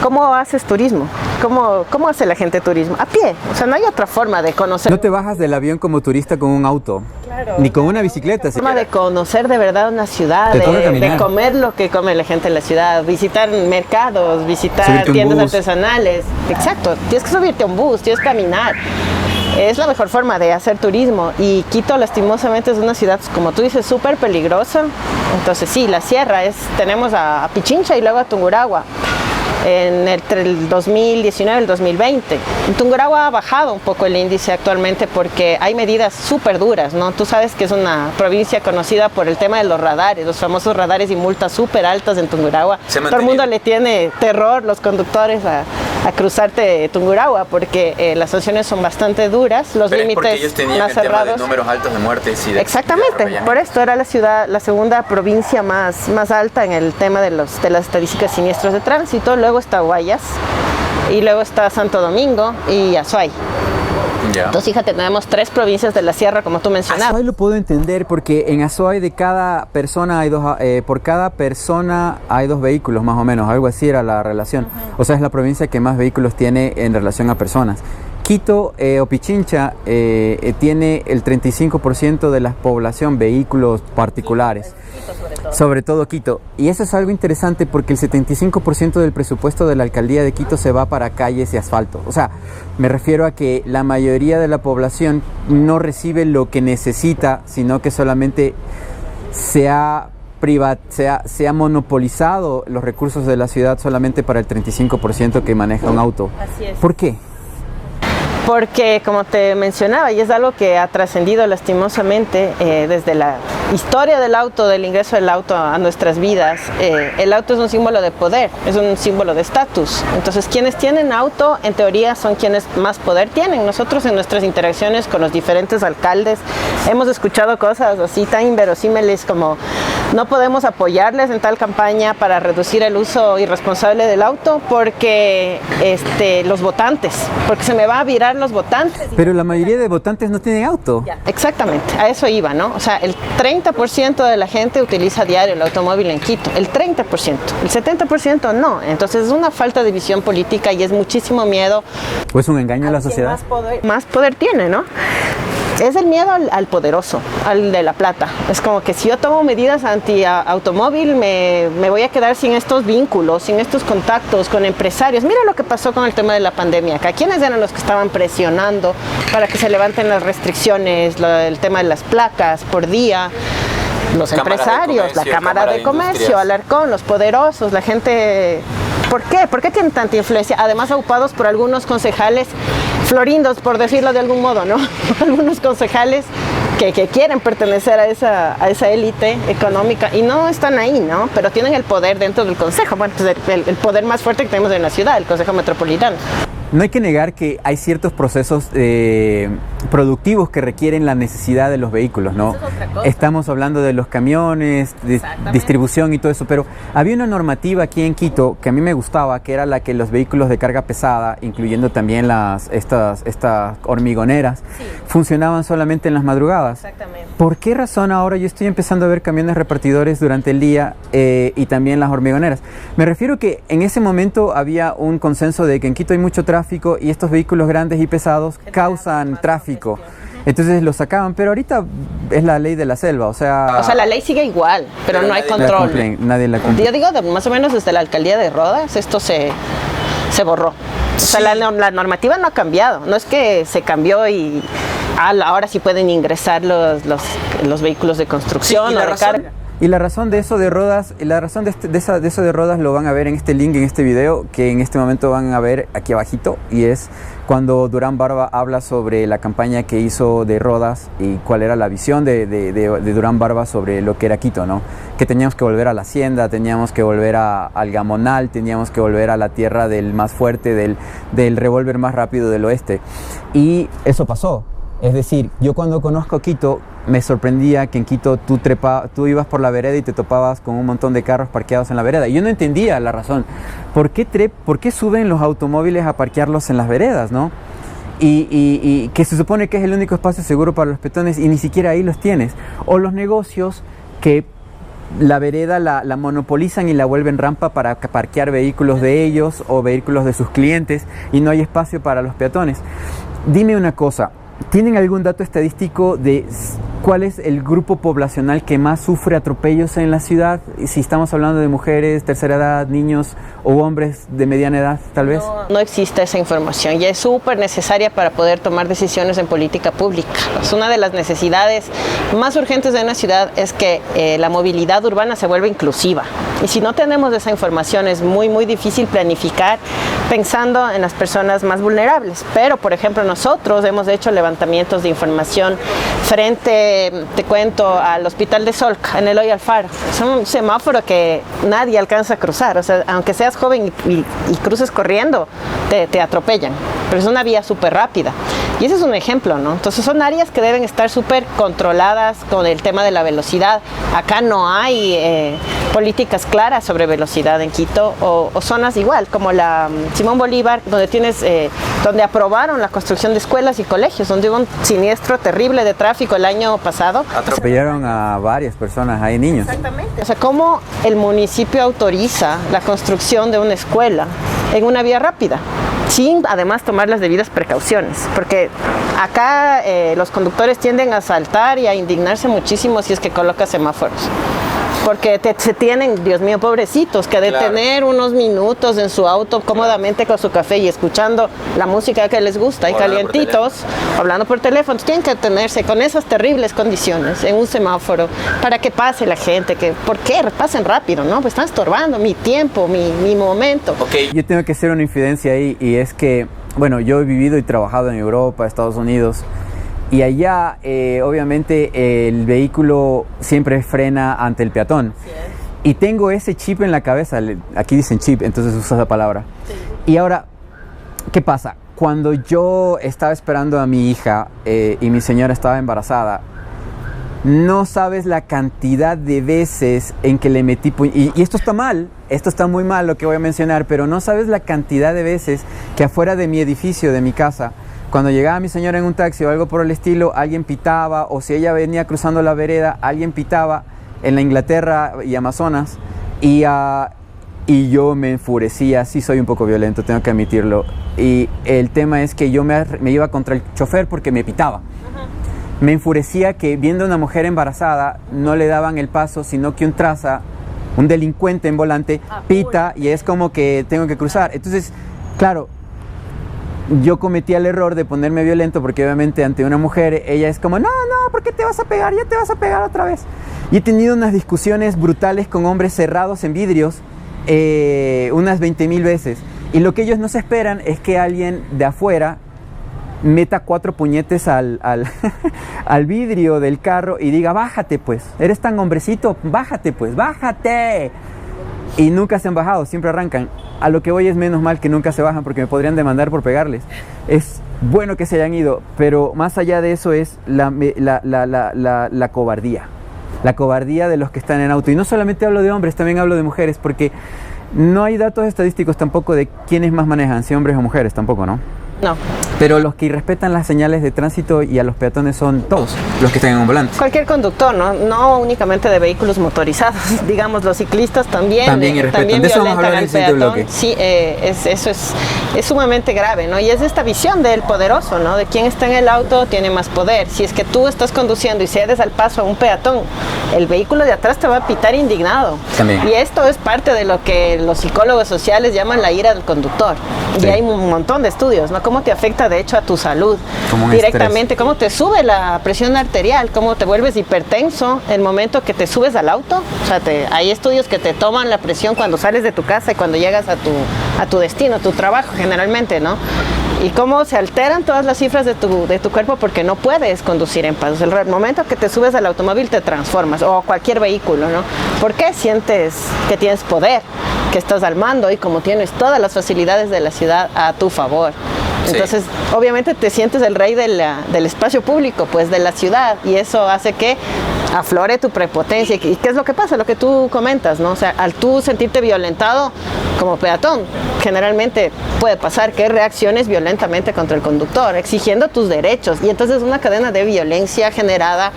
Speaker 5: ¿Cómo haces turismo? ¿Cómo hace la gente turismo? A pie. O sea, no hay otra forma de conocer.
Speaker 4: No te bajas del avión como turista con un auto. Claro. Ni con una bicicleta.
Speaker 5: Forma de conocer de verdad una ciudad, de comer lo que come la gente en la ciudad, visitar mercados, visitar tiendas artesanales. Exacto, tienes que subirte a un bus, tienes que caminar. es la mejor forma de hacer turismo. Y Quito lastimosamente es una ciudad, como tú dices, súper peligrosa. Entonces sí, la sierra tenemos a Pichincha y luego a Tungurahua. Entre el 2019 y el 2020. En Tungurahua ha bajado un poco el índice actualmente porque hay medidas súper duras, ¿no? Tú sabes que es una provincia conocida por el tema de los radares, los famosos radares y multas súper altas en Tungurahua. Todo el mundo le tiene terror, los conductores, a cruzarte Tungurahua porque las sanciones son bastante duras, los límites
Speaker 6: ellos tenían
Speaker 5: más
Speaker 6: el tema
Speaker 5: cerrados.
Speaker 6: de números altos de muertes y de
Speaker 5: Exactamente, por esto era la segunda provincia más alta en el tema de las estadísticas siniestros de tránsito. Luego está Guayas y luego está Santo Domingo y Azuay. Entonces, fíjate, tenemos 3 provincias de la sierra, como tú mencionabas.
Speaker 4: Azuay lo puedo entender porque en Azuay de cada persona hay por cada persona hay 2 vehículos, más o menos, algo así era la relación. O sea, es la provincia que más vehículos tiene en relación a personas. Quito o Pichincha tiene el 35% de la población vehículos particulares. Sobre todo Quito. Y eso es algo interesante porque el 75% del presupuesto de la alcaldía de Quito se va para calles y asfalto. O sea, me refiero a que la mayoría de la población no recibe lo que necesita, sino que solamente se ha monopolizado los recursos de la ciudad solamente para el 35% que maneja un auto.
Speaker 5: Así es.
Speaker 4: ¿Por qué?
Speaker 5: Porque, como te mencionaba, y es algo que ha trascendido lastimosamente desde la historia del auto, del ingreso del auto a nuestras vidas, el auto es un símbolo de poder, es un símbolo de estatus. Entonces, quienes tienen auto, en teoría, son quienes más poder tienen. Nosotros, en nuestras interacciones con los diferentes alcaldes, hemos escuchado cosas así tan inverosímiles como: no podemos apoyarles en tal campaña para reducir el uso irresponsable del auto porque los votantes, porque se me va a virar los votantes.
Speaker 4: Pero la mayoría de votantes no tienen auto.
Speaker 5: Ya, exactamente, a eso iba, ¿no? O sea, el 30% de la gente utiliza diario el automóvil en Quito, el 30%, el 70% no. Entonces es una falta de visión política y es muchísimo miedo.
Speaker 4: ¿O es un engaño a la sociedad?
Speaker 5: Más poder tiene, ¿no? Es el miedo al poderoso, al de la plata. Es como que si yo tomo medidas anti-automóvil, me voy a quedar sin estos vínculos, sin estos contactos con empresarios. Mira lo que pasó con el tema de la pandemia acá. ¿Quiénes eran los que estaban presionando para que se levanten las restricciones, el tema de las placas por día? Los empresarios, la Cámara de Comercio, Alarcón, los poderosos, la gente. ¿Por qué? ¿Por qué tienen tanta influencia? Además, ocupados por algunos concejales florindos, por decirlo de algún modo, ¿no? Algunos concejales que quieren pertenecer a esa élite económica y no están ahí, ¿no? Pero tienen el poder dentro del consejo. Bueno, pues el poder más fuerte que tenemos en la ciudad, el Consejo Metropolitano.
Speaker 4: No hay que negar que hay ciertos procesos productivos que requieren la necesidad de los vehículos, ¿no?
Speaker 5: Eso es otra cosa.
Speaker 4: Estamos hablando de los camiones, de distribución y todo eso, pero había una normativa aquí en Quito que a mí me gustaba, que era la que los vehículos de carga pesada, incluyendo también estas hormigoneras, sí, funcionaban solamente en las madrugadas.
Speaker 5: Exactamente.
Speaker 4: ¿Por qué razón ahora yo estoy empezando a ver camiones repartidores durante el día y también las hormigoneras? Me refiero que en ese momento había un consenso de que en Quito hay mucho tráfico y estos vehículos grandes y pesados causan tráfico. Entonces lo sacaban, pero ahorita es la ley de la selva, o sea,
Speaker 5: la ley sigue igual, pero no hay control.
Speaker 4: Nadie la cumple.
Speaker 5: Yo digo, más o menos desde la alcaldía de Rodas, esto se borró. O sea, la normativa no ha cambiado, no es que se cambió y ahora sí pueden ingresar los vehículos de construcción o de carga.
Speaker 4: Y la razón de eso de Rodas, la razón de eso de Rodas lo van a ver en este link, en este video, que en este momento van a ver aquí abajito, y es cuando Durán Barba habla sobre la campaña que hizo de Rodas y cuál era la visión de Durán Barba sobre lo que era Quito, ¿no? Que teníamos que volver a la hacienda, teníamos que volver al Gamonal, teníamos que volver a la tierra del más fuerte, del revólver más rápido del oeste. Y eso pasó. Es decir, yo cuando conozco Quito, me sorprendía que en Quito tú ibas por la vereda y te topabas con un montón de carros parqueados en la vereda. Y yo no entendía la razón. ¿Por qué suben los automóviles a parquearlos en las veredas, no? Y que se supone que es el único espacio seguro para los peatones y ni siquiera ahí los tienes. O los negocios que la vereda la monopolizan y la vuelven rampa para parquear vehículos de ellos o vehículos de sus clientes y no hay espacio para los peatones. Dime una cosa. ¿tienen algún dato estadístico de cuál es el grupo poblacional que más sufre atropellos en la ciudad? Si estamos hablando de mujeres, tercera edad, niños o hombres de mediana edad, tal vez.
Speaker 5: No existe esa información y es súper necesaria para poder tomar decisiones en política pública. Es una de las necesidades más urgentes de una ciudad es que la movilidad urbana se vuelva inclusiva. Y si no tenemos esa información es muy, muy difícil planificar pensando en las personas más vulnerables. Pero, por ejemplo, nosotros hemos hecho levantamientos de información frente, te cuento, al Hospital de Solca, en Eloy Alfaro. Es un semáforo que nadie alcanza a cruzar. O sea, aunque seas joven y cruces corriendo, te atropellan. Pero es una vía súper rápida. Y ese es un ejemplo, ¿no? Entonces son áreas que deben estar súper controladas con el tema de la velocidad. Acá no hay políticas claras sobre velocidad en Quito o zonas igual, como la Simón Bolívar, donde aprobaron la construcción de escuelas y colegios, donde hubo un siniestro terrible de tráfico el año pasado.
Speaker 4: Atropellaron a varias personas, hay niños.
Speaker 5: Exactamente. O sea, ¿cómo el municipio autoriza la construcción de una escuela en una vía rápida? Sin además tomar las debidas precauciones, porque acá los conductores tienden a saltar y a indignarse muchísimo si es que colocas semáforos. Porque se tienen, Dios mío, pobrecitos, que detener unos minutos en su auto cómodamente con su café y escuchando la música que les gusta y calientitos, hablando por teléfono, tienen que detenerse con esas terribles condiciones en un semáforo para que pase la gente, ¿por qué? Pasen rápido, ¿no? Pues están estorbando mi tiempo, mi momento.
Speaker 6: Okay.
Speaker 4: Yo tengo que hacer una infidencia ahí y es que, bueno, yo he vivido y trabajado en Europa, Estados Unidos. Y allá, obviamente, el vehículo siempre frena ante el peatón. Sí. Y tengo ese chip en la cabeza, aquí dicen chip, entonces uso esa palabra. Sí. Y ahora, ¿qué pasa? Cuando yo estaba esperando a mi hija y mi señora estaba embarazada, no sabes la cantidad de veces en que le metí y esto está mal, esto está muy mal lo que voy a mencionar, pero no sabes la cantidad de veces que afuera de mi edificio, de mi casa, cuando llegaba mi señora en un taxi o algo por el estilo, alguien pitaba, o si ella venía cruzando la vereda, alguien pitaba en la Inglaterra y Amazonas, y yo me enfurecía. Sí soy un poco violento, tengo que admitirlo, y el tema es que yo me iba contra el chofer porque me pitaba. Me enfurecía que viendo a una mujer embarazada no le daban el paso, sino que un traza, un delincuente en volante, pita y es como que tengo que cruzar. Entonces, claro, yo cometí el error de ponerme violento porque obviamente ante una mujer ella es como, no, ¿por qué te vas a pegar? Ya te vas a pegar otra vez. Y he tenido unas discusiones brutales con hombres cerrados en vidrios unas 20,000 veces. Y lo que ellos no se esperan es que alguien de afuera meta 4 puñetes al vidrio del carro y diga, bájate pues, eres tan hombrecito, bájate pues, bájate. Y nunca se han bajado, siempre arrancan. A lo que voy es menos mal que nunca se bajan porque me podrían demandar por pegarles. Es bueno que se hayan ido, pero más allá de eso es la cobardía. La cobardía de los que están en auto. Y no solamente hablo de hombres, también hablo de mujeres, porque no hay datos estadísticos tampoco de quiénes más manejan, si hombres o mujeres tampoco, ¿no?
Speaker 5: No.
Speaker 4: Pero los que irrespetan las señales de tránsito y a los peatones son todos los que están en un volante.
Speaker 5: Cualquier conductor, no únicamente de vehículos motorizados, digamos los ciclistas también
Speaker 4: irrespetan. De eso vamos a hablar en el siguiente bloque.
Speaker 5: Sí, eso es sumamente grave, ¿no? Y es esta visión del poderoso, ¿no? De quien está en el auto tiene más poder. Si es que tú estás conduciendo y cedes al paso a un peatón, el vehículo de atrás te va a pitar indignado.
Speaker 4: También.
Speaker 5: Y esto es parte de lo que los psicólogos sociales llaman la ira del conductor. Sí. Y hay un montón de estudios, ¿no? Cómo te afecta de hecho a tu salud directamente, cómo te sube la presión arterial, cómo te vuelves hipertenso el momento que te subes al auto. O sea, hay estudios que te toman la presión cuando sales de tu casa y cuando llegas a tu destino, a tu trabajo generalmente, ¿no? Y cómo se alteran todas las cifras de tu cuerpo porque no puedes conducir en paz. El momento que te subes al automóvil te transformas, o cualquier vehículo, ¿no? ¿Por qué sientes que tienes poder, que estás al mando y como tienes todas las facilidades de la ciudad a tu favor? Entonces, obviamente te sientes el rey del espacio público, pues de la ciudad, y eso hace que aflore tu prepotencia. ¿Y qué es lo que pasa? Lo que tú comentas, ¿no? O sea, al tú sentirte violentado como peatón, generalmente puede pasar que reacciones violentamente contra el conductor, exigiendo tus derechos, y entonces una cadena de violencia generada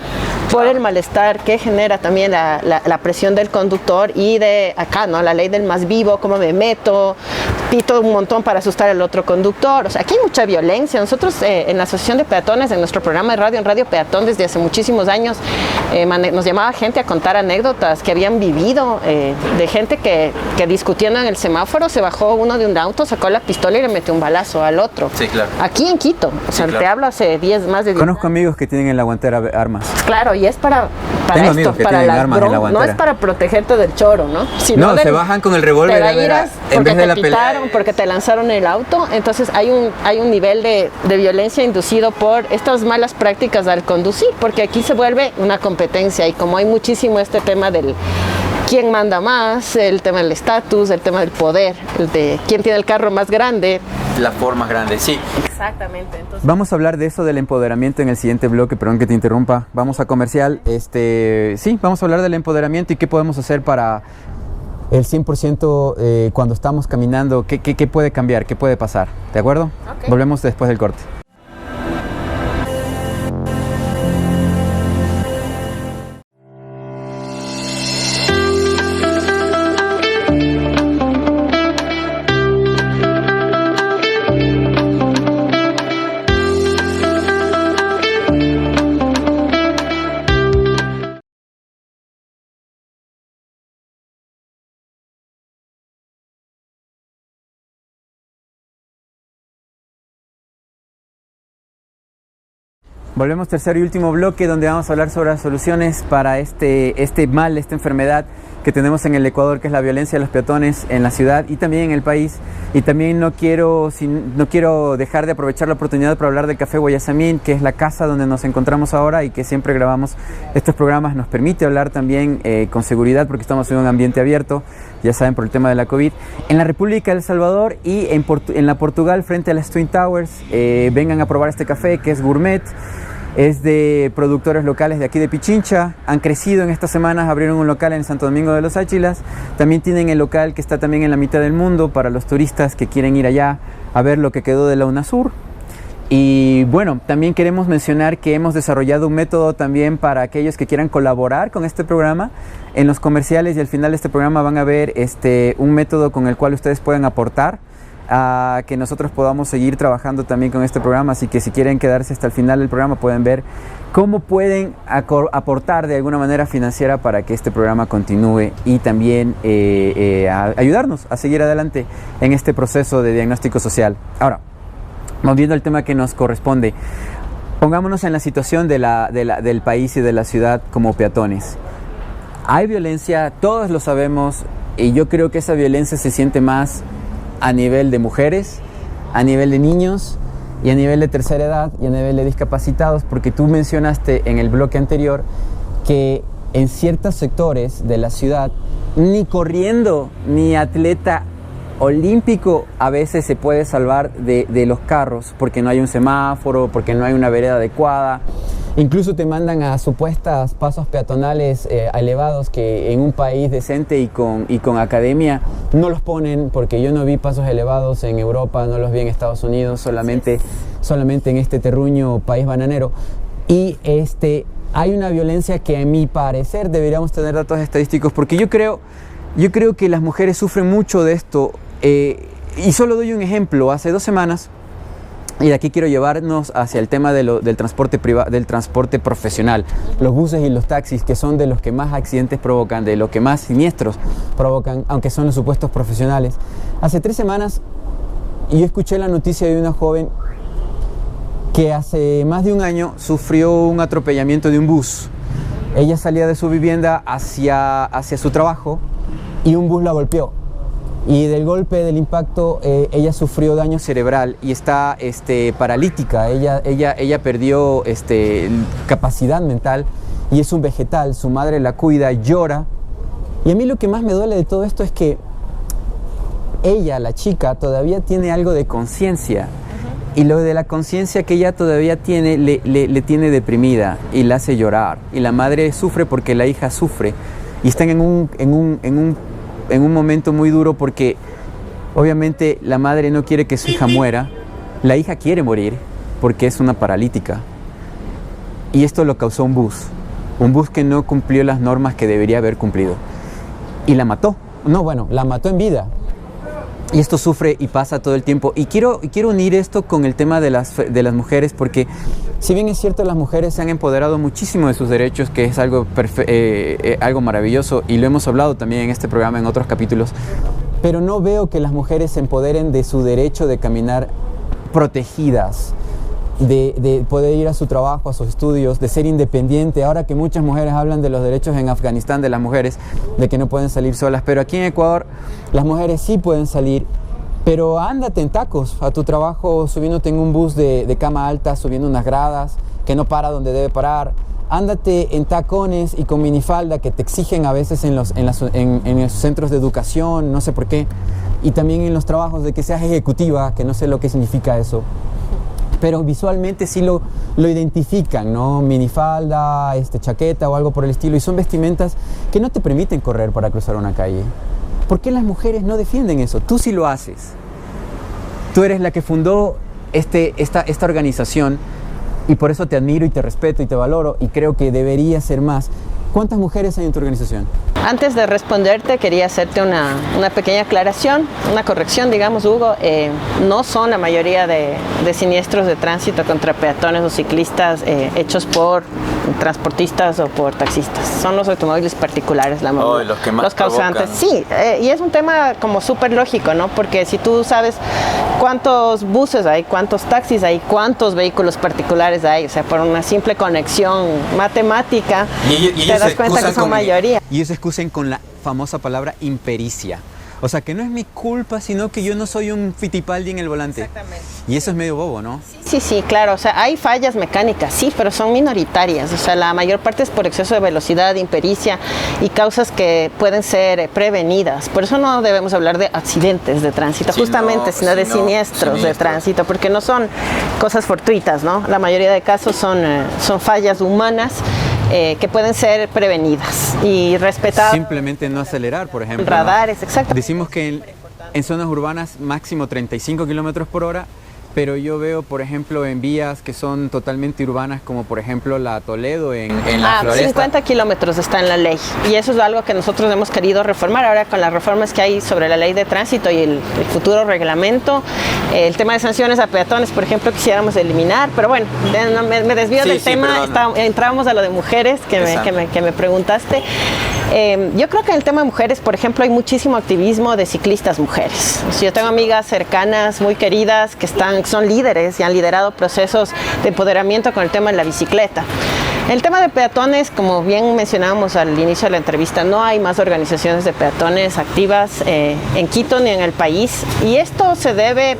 Speaker 5: por el malestar que genera también la presión del conductor y de acá, ¿no? La ley del más vivo, cómo me meto, pito un montón para asustar al otro conductor. O sea, aquí hay mucha violencia. Nosotros en la Asociación de Peatones, en nuestro programa de radio, en Radio Peatón, desde hace muchísimos años, nos llamaba gente a contar anécdotas que habían vivido, de gente que discutiendo en el semáforo, se bajó uno de un auto, sacó la pistola y le metió un balazo al otro.
Speaker 6: Sí, claro.
Speaker 5: Aquí en Quito. O sea, te hablo hace más de 10
Speaker 4: Conozco amigos que tienen en la guantera armas.
Speaker 5: Claro, y es para
Speaker 4: Tengo
Speaker 5: esto,
Speaker 4: amigos que
Speaker 5: para
Speaker 4: tienen
Speaker 5: las
Speaker 4: armas en la guantera.
Speaker 5: no es para protegerte del choro, ¿no?
Speaker 4: No, se bajan con el revólver
Speaker 5: te da
Speaker 4: a ver,
Speaker 5: iras
Speaker 4: en
Speaker 5: porque
Speaker 4: vez de
Speaker 5: te
Speaker 4: la pelea.
Speaker 5: pitaron, porque te lanzaron el auto. Entonces hay un nivel de violencia inducido por estas malas prácticas al conducir, porque aquí se vuelve una competencia y como hay muchísimo este tema del quién manda más, el tema del estatus, el tema del poder, el de quién tiene el carro más grande.
Speaker 6: La forma grande, sí.
Speaker 5: Exactamente. Entonces,
Speaker 4: Vamos a hablar de eso del empoderamiento en el siguiente bloque, perdón que te interrumpa. Vamos a comercial. Sí, vamos a hablar del empoderamiento y qué podemos hacer para el 100% cuando estamos caminando. ¿Qué puede cambiar? ¿Qué puede pasar? ¿De acuerdo?
Speaker 5: Ok.
Speaker 4: Volvemos después del corte. Volvemos tercer y último bloque donde vamos a hablar sobre las soluciones para este mal, esta enfermedad que tenemos en el Ecuador, que es la violencia de los peatones en la ciudad y también en el país. Y también no quiero dejar de aprovechar la oportunidad para hablar del Café Guayasamín, que es la casa donde nos encontramos ahora y que siempre grabamos estos programas. Nos permite hablar también con seguridad porque estamos en un ambiente abierto, ya saben, por el tema de la COVID. En la República de El Salvador y en la Portugal, frente a las Twin Towers, vengan a probar este café que es gourmet. Es de productores locales de aquí de Pichincha. Han crecido en estas semanas, abrieron un local en Santo Domingo de los Áchilas. También tienen el local que está también en la mitad del mundo para los turistas que quieren ir allá a ver lo que quedó de la UNASUR. Y bueno, también queremos mencionar que hemos desarrollado un método también para aquellos que quieran colaborar con este programa. En los comerciales y al final de este programa van a ver un método con el cual ustedes pueden aportar a que nosotros podamos seguir trabajando también con este programa, así que si quieren quedarse hasta el final del programa pueden ver cómo pueden aportar de alguna manera financiera para que este programa continúe y también ayudarnos a seguir adelante en este proceso de diagnóstico social. Ahora, volviendo al tema que nos corresponde, pongámonos en la situación del país y de la ciudad como peatones. Hay violencia, todos lo sabemos, y yo creo que esa violencia se siente más a nivel de mujeres, a nivel de niños y a nivel de tercera edad y a nivel de discapacitados, porque tú mencionaste en el bloque anterior que en ciertos sectores de la ciudad ni corriendo ni atleta olímpico a veces se puede salvar de los carros porque no hay un semáforo, porque no hay una vereda adecuada. Incluso te mandan a supuestas pasos peatonales elevados que en un país decente y con academia no los ponen, porque yo no vi pasos elevados en Europa, no los vi en Estados Unidos, solamente en este terruño país bananero. Y hay una violencia que a mi parecer deberíamos tener datos estadísticos, porque yo creo que las mujeres sufren mucho de esto. Y solo doy un ejemplo. Hace 2 semanas, y de aquí quiero llevarnos hacia el tema del transporte privado, del transporte profesional, los buses y los taxis, que son de los que más accidentes provocan, de los que más siniestros provocan, aunque son los supuestos profesionales. Hace 3 semanas yo escuché la noticia de una joven que hace más de un año sufrió un atropellamiento de un bus. Ella salía de su vivienda hacia su trabajo y un bus la golpeó. Y del golpe, del impacto, ella sufrió daño cerebral y está paralítica. Ella perdió capacidad mental y es un vegetal. Su madre la cuida, llora. Y a mí lo que más me duele de todo esto es que ella, la chica, todavía tiene algo de conciencia. Y lo de la conciencia que ella todavía tiene le tiene deprimida y la hace llorar. Y la madre sufre porque la hija sufre. Y están en un momento muy duro porque obviamente la madre no quiere que su hija muera, la hija quiere morir porque es una paralítica y esto lo causó un bus. un bus que no cumplió las normas que debería haber cumplido. Y la mató. No, bueno, la mató en vida. Y esto sufre y pasa todo el tiempo. Y quiero unir esto con el tema de las mujeres, porque si bien es cierto, las mujeres se han empoderado muchísimo de sus derechos, que es algo maravilloso, y lo hemos hablado también en este programa, en otros capítulos, pero no veo que las mujeres se empoderen de su derecho de caminar protegidas, de poder ir a su trabajo, a sus estudios, de ser independiente. Ahora que muchas mujeres hablan de los derechos en Afganistán de las mujeres, de que no pueden salir solas, pero aquí en Ecuador las mujeres sí pueden salir, pero ándate en tacos a tu trabajo, subiéndote en un bus de cama alta, subiendo unas gradas, que no para donde debe parar. Ándate en tacones y con minifalda, que te exigen a veces en los centros de educación, no sé por qué, y también en los trabajos de que seas ejecutiva, que no sé lo que significa eso. Pero visualmente sí lo identifican, ¿no? Minifalda, chaqueta o algo por el estilo. Y son vestimentas que no te permiten correr para cruzar una calle. ¿Por qué las mujeres no defienden eso? Tú sí lo haces. Tú eres la que fundó esta organización, y por eso te admiro y te respeto y te valoro, y creo que debería ser más. ¿Cuántas mujeres hay en tu organización?
Speaker 5: Antes de responderte, quería hacerte una pequeña aclaración, una corrección, digamos, Hugo. No son la mayoría de siniestros de tránsito contra peatones o ciclistas hechos por transportistas o por taxistas. Son los automóviles particulares, los causantes. Sí, y es un tema como súper lógico, ¿no? Porque si tú sabes cuántos buses hay, cuántos taxis hay, cuántos vehículos particulares hay, o sea, por una simple conexión matemática, te das cuenta que son mayoría.
Speaker 4: Y ellos se excusan con la famosa palabra impericia. O sea, que no es mi culpa, sino que yo no soy un Fittipaldi en el volante.
Speaker 5: Exactamente.
Speaker 4: Y eso es medio bobo, ¿no?
Speaker 5: Sí, claro. O sea, hay fallas mecánicas, sí, pero son minoritarias. O sea, la mayor parte es por exceso de velocidad, impericia y causas que pueden ser prevenidas. Por eso no debemos hablar de accidentes de tránsito, sino de siniestros de tránsito, porque no son cosas fortuitas, ¿no? La mayoría de casos son fallas humanas que pueden ser prevenidas y respetadas.
Speaker 4: Simplemente no acelerar, por ejemplo.
Speaker 5: Radares, ¿no? Exacto.
Speaker 4: Decimos que en zonas urbanas máximo 35 kilómetros por hora, pero yo veo, por ejemplo, en vías que son totalmente urbanas, como por ejemplo la Toledo en la Floresta.
Speaker 5: 50 kilómetros está en la ley, y eso es algo que nosotros hemos querido reformar ahora con las reformas que hay sobre la ley de tránsito y el futuro reglamento. El tema de sanciones a peatones, por ejemplo, quisiéramos eliminar, pero bueno, me desvío del tema. Entramos a lo de mujeres que me preguntaste. Yo creo que en el tema de mujeres, por ejemplo, hay muchísimo activismo de ciclistas mujeres. Yo tengo amigas cercanas, muy queridas, que son líderes y han liderado procesos de empoderamiento con el tema de la bicicleta. El tema de peatones, como bien mencionábamos al inicio de la entrevista, no hay más organizaciones de peatones activas en Quito ni en el país, y esto se debe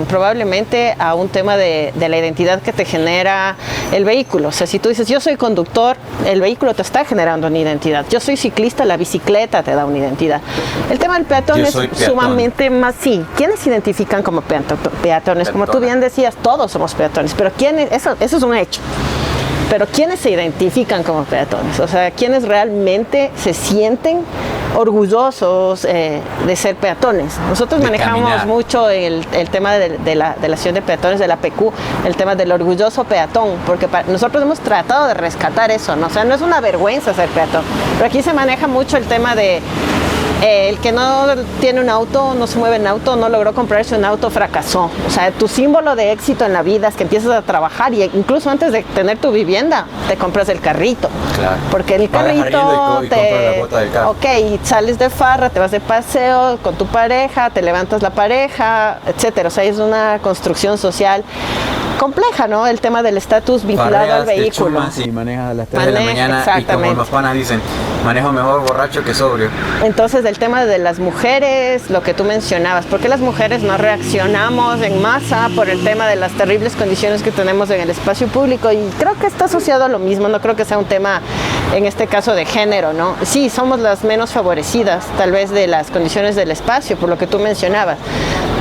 Speaker 5: probablemente a un tema de la identidad que te genera el vehículo. O sea, si tú dices yo soy conductor, el vehículo te está generando una identidad. Yo soy ciclista, la bicicleta te da una identidad. El tema del peatón es sumamente más, sí. ¿Quiénes se identifican como peatones? Como tú bien decías, todos somos peatones, pero ¿quiénes? Eso es un hecho. Pero ¿quiénes se identifican como peatones? O sea, ¿quiénes realmente se sienten orgullosos de ser peatones? Nosotros manejamos mucho el tema de la acción de peatones de la PQ, el tema del orgulloso peatón, porque nosotros hemos tratado de rescatar eso, ¿no? O sea, no es una vergüenza ser peatón, pero aquí se maneja mucho el tema de el que no tiene un auto, no se mueve en auto, no logró comprarse un auto, fracasó. O sea, tu símbolo de éxito en la vida es que empiezas a trabajar, y incluso antes de tener tu vivienda, te compras el carrito.
Speaker 6: Claro.
Speaker 5: Porque el carrito ok, sales de farra, te vas de paseo con tu pareja, te levantas la pareja, etcétera. O sea, es una construcción social compleja, ¿no? El tema del estatus vinculado al vehículo.
Speaker 6: Y manejas a las 3 de la mañana, y como los panas dicen, manejo mejor borracho que sobrio.
Speaker 5: Entonces, el tema de las mujeres, lo que tú mencionabas, ¿por qué las mujeres no reaccionamos en masa por el tema de las terribles condiciones que tenemos en el espacio público? Y creo que está asociado a lo mismo, no creo que sea un tema, en este caso, de género, ¿no? Sí, somos las menos favorecidas, tal vez, de las condiciones del espacio, por lo que tú mencionabas.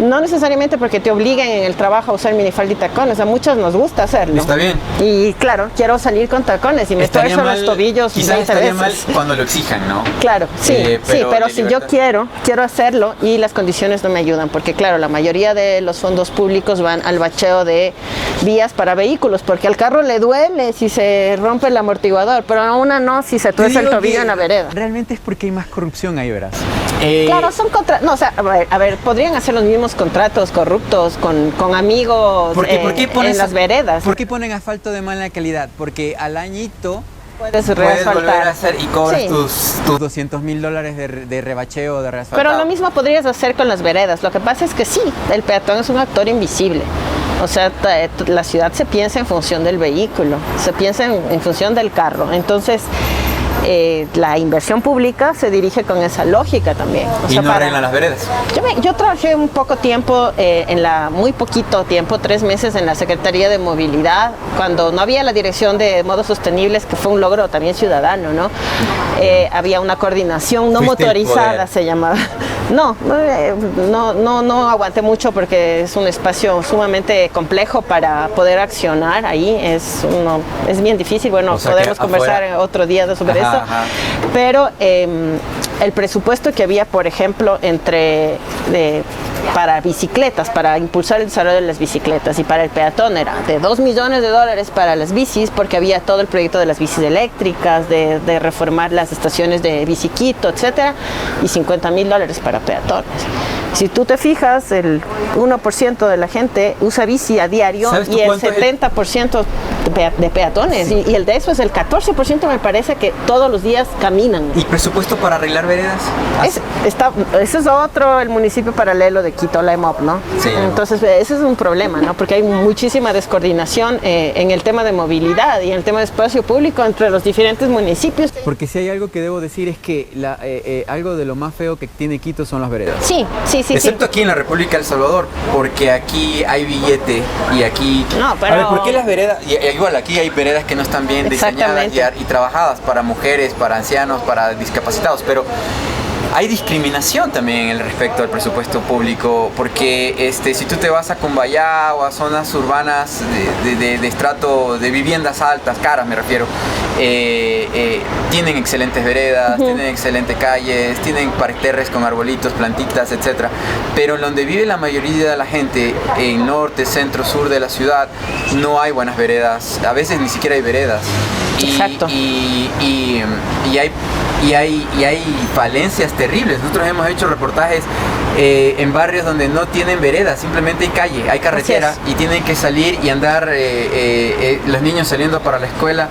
Speaker 5: No necesariamente porque te obliguen en el trabajo a usar minifalda y tacones, a muchos nos gusta hacerlo.
Speaker 6: Está bien.
Speaker 5: Y claro, quiero salir con tacones y me tuerzo los tobillos
Speaker 6: quizás
Speaker 5: 20
Speaker 6: estaría
Speaker 5: veces.
Speaker 6: mal cuando lo exijan, ¿no?
Speaker 5: Claro, sí, pero si yo
Speaker 6: libertad.
Speaker 5: quiero hacerlo y las condiciones no me ayudan, porque claro, la mayoría de los fondos públicos van al bacheo de vías para vehículos, porque al carro le duele si se rompe el amortiguador, pero a una no si se tuerce el tobillo en la vereda.
Speaker 4: Realmente es porque hay más corrupción ahí, verás.
Speaker 5: Claro, son no, o sea, a ver, podrían hacer los mismos contratos corruptos con amigos
Speaker 6: ¿Por qué pones
Speaker 5: en las veredas.
Speaker 4: ¿Por qué ponen asfalto de mala calidad? Porque al añito
Speaker 5: Puedes
Speaker 6: volver a
Speaker 5: reasfaltar.
Speaker 6: hacer y cobras
Speaker 5: Sí.
Speaker 6: tus
Speaker 4: $200,000 de rebacheo, de reasfaltado.
Speaker 5: Pero lo mismo podrías hacer con las veredas. Lo que pasa es que sí, el peatón es un actor invisible. O sea, la ciudad se piensa en función del vehículo, se piensa en función del carro. Entonces, la inversión pública se dirige con esa lógica también. O
Speaker 6: y
Speaker 5: sea,
Speaker 6: no arreglan las veredas.
Speaker 5: Yo trabajé un poco tiempo, muy poquito tiempo, 3 meses en la Secretaría de Movilidad, cuando no había la Dirección de Modos Sostenibles, que fue un logro también ciudadano, ¿no? Había una coordinación no
Speaker 6: Fuiste
Speaker 5: motorizada,
Speaker 6: poder.
Speaker 5: se llamaba. No aguanté mucho porque es un espacio sumamente complejo para poder accionar ahí. Es bien difícil. Bueno,
Speaker 6: O sea,
Speaker 5: podemos
Speaker 6: que
Speaker 5: conversar
Speaker 6: afuera.
Speaker 5: otro día sobre
Speaker 6: Ajá,
Speaker 5: eso.
Speaker 6: ajá.
Speaker 5: Pero el presupuesto que había, por ejemplo, para bicicletas, para impulsar el desarrollo de las bicicletas y para el peatón era de $2 millones para las bicis, porque había todo el proyecto de las bicis eléctricas, de reformar las estaciones de Biciquito, etcétera, y $50,000 para peatones. Si tú te fijas, el 1% de la gente usa bici a diario
Speaker 6: ¿Sabes tú
Speaker 5: y el
Speaker 6: cuánto es el-
Speaker 5: 70% de peatones. Y el de eso es el 14%, me parece, que todos los días caminan.
Speaker 6: ¿Y presupuesto para arreglar veredas?
Speaker 5: Ese es otro, el municipio paralelo de Quito, la EMOP, ¿no?
Speaker 6: Sí.
Speaker 5: Entonces, ese es un problema, ¿no? Porque hay muchísima descoordinación en el tema de movilidad y en el tema de espacio público entre los diferentes municipios.
Speaker 4: Porque si hay algo que debo decir es que algo de lo más feo que tiene Quito son las veredas.
Speaker 5: Sí.
Speaker 6: Excepto aquí en la República de El Salvador, porque aquí hay billete y aquí...
Speaker 5: No, pero-
Speaker 6: A ver, ¿por qué las veredas? Igual aquí hay veredas que no están bien diseñadas y trabajadas para mujeres, para ancianos, para discapacitados, pero... Hay discriminación también en respecto al presupuesto público, porque si tú te vas a Cumbayá o a zonas urbanas de estrato de viviendas altas, caras me refiero, tienen excelentes veredas, tienen excelentes calles, tienen parterres con arbolitos, plantitas, etcétera. Pero en donde vive la mayoría de la gente, en norte, centro, sur de la ciudad, no hay buenas veredas, a veces ni siquiera hay veredas.
Speaker 5: Exacto.
Speaker 6: Y hay falencias terribles. Nosotros hemos hecho reportajes en barrios donde no tienen veredas, simplemente hay calle, hay carretera y tienen que salir y andar los niños saliendo para la escuela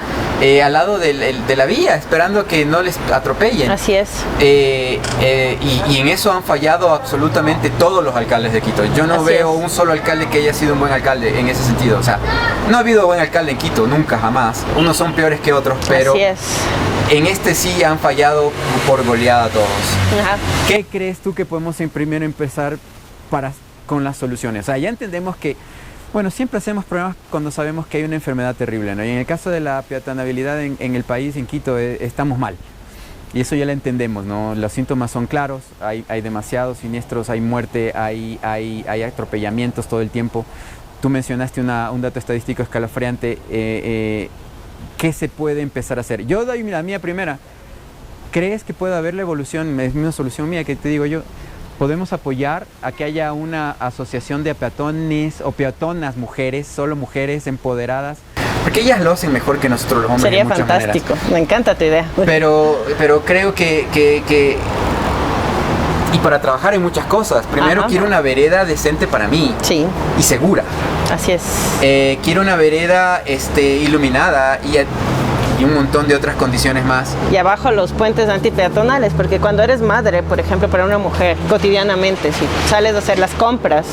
Speaker 6: al lado de la vía, esperando que no les atropellen.
Speaker 5: Así es.
Speaker 6: Y en eso han fallado absolutamente todos los alcaldes de Quito. Yo no
Speaker 5: Así
Speaker 6: veo
Speaker 5: es.
Speaker 6: un solo alcalde que haya sido un buen alcalde en ese sentido. O sea, no ha habido buen alcalde en Quito, nunca, jamás. Unos son peores que otros, pero
Speaker 5: Así es.
Speaker 6: en este sí han fallado por goleada todos.
Speaker 5: Ajá.
Speaker 4: ¿Qué crees tú que podemos primero empezar con las soluciones? O sea, ya entendemos que, bueno, siempre hacemos problemas cuando sabemos que hay una enfermedad terrible, ¿no? Y en el caso de la peatonabilidad en el país, en Quito, estamos mal. Y eso ya lo entendemos, ¿no? Los síntomas son claros, hay demasiados siniestros, hay muerte, hay atropellamientos todo el tiempo. Tú mencionaste un dato estadístico escalofriante. ¿Qué se puede empezar a hacer? Yo doy la mía primera. ¿Crees que puede haber la evolución? Es una solución mía que te digo yo. ¿Podemos apoyar a que haya una asociación de peatones o peatonas mujeres, solo mujeres empoderadas?
Speaker 6: Porque ellas lo hacen mejor que nosotros los hombres.
Speaker 5: Sería
Speaker 6: en muchas
Speaker 5: fantástico.
Speaker 6: maneras.
Speaker 5: Me encanta tu idea.
Speaker 6: Pero creo que y para trabajar en muchas cosas. Primero
Speaker 5: Ajá.
Speaker 6: quiero una vereda decente para mí
Speaker 5: Sí,
Speaker 6: y segura.
Speaker 5: así es.
Speaker 6: Quiero una vereda iluminada y un montón de otras condiciones más.
Speaker 5: Y abajo los puentes antipeatonales, porque cuando eres madre, por ejemplo, para una mujer, cotidianamente, si sales a hacer las compras,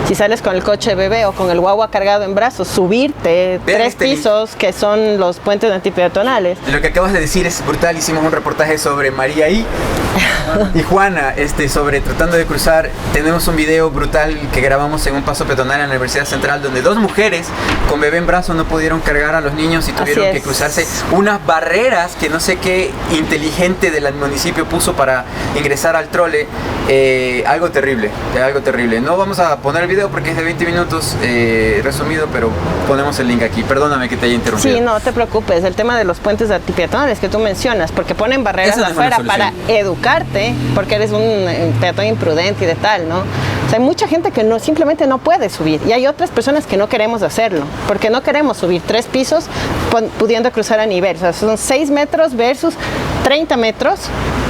Speaker 5: si sales con el coche bebé o con el guagua cargado en brazos, subirte 3 pisos, que son los puentes antipeatonales.
Speaker 6: Lo que acabas de decir es brutal. Hicimos un reportaje sobre María y Juana, sobre tratando de cruzar. Tenemos un video brutal que grabamos en un paso peatonal en la Universidad Central, donde 2 mujeres con bebé en brazos no pudieron cargar a los niños y tuvieron
Speaker 5: Así
Speaker 6: que
Speaker 5: es.
Speaker 6: cruzarse unas barreras que no sé qué inteligente del municipio puso para ingresar al trole. Algo terrible, algo terrible. No vamos a poner el video porque es de 20 minutos resumido, pero ponemos el link aquí. Perdóname que te haya interrumpido.
Speaker 5: Sí, no te preocupes. El tema de los puentes antipeatonales que tú mencionas, porque ponen barreras afuera para educarte, porque eres un peatón imprudente y de tal, ¿no? O sea, hay mucha gente que simplemente no puede subir y hay otras personas que no queremos hacerlo, porque no queremos subir 3 pisos pudiendo cruzar a nivel. O sea, son 6 metros versus 30 metros,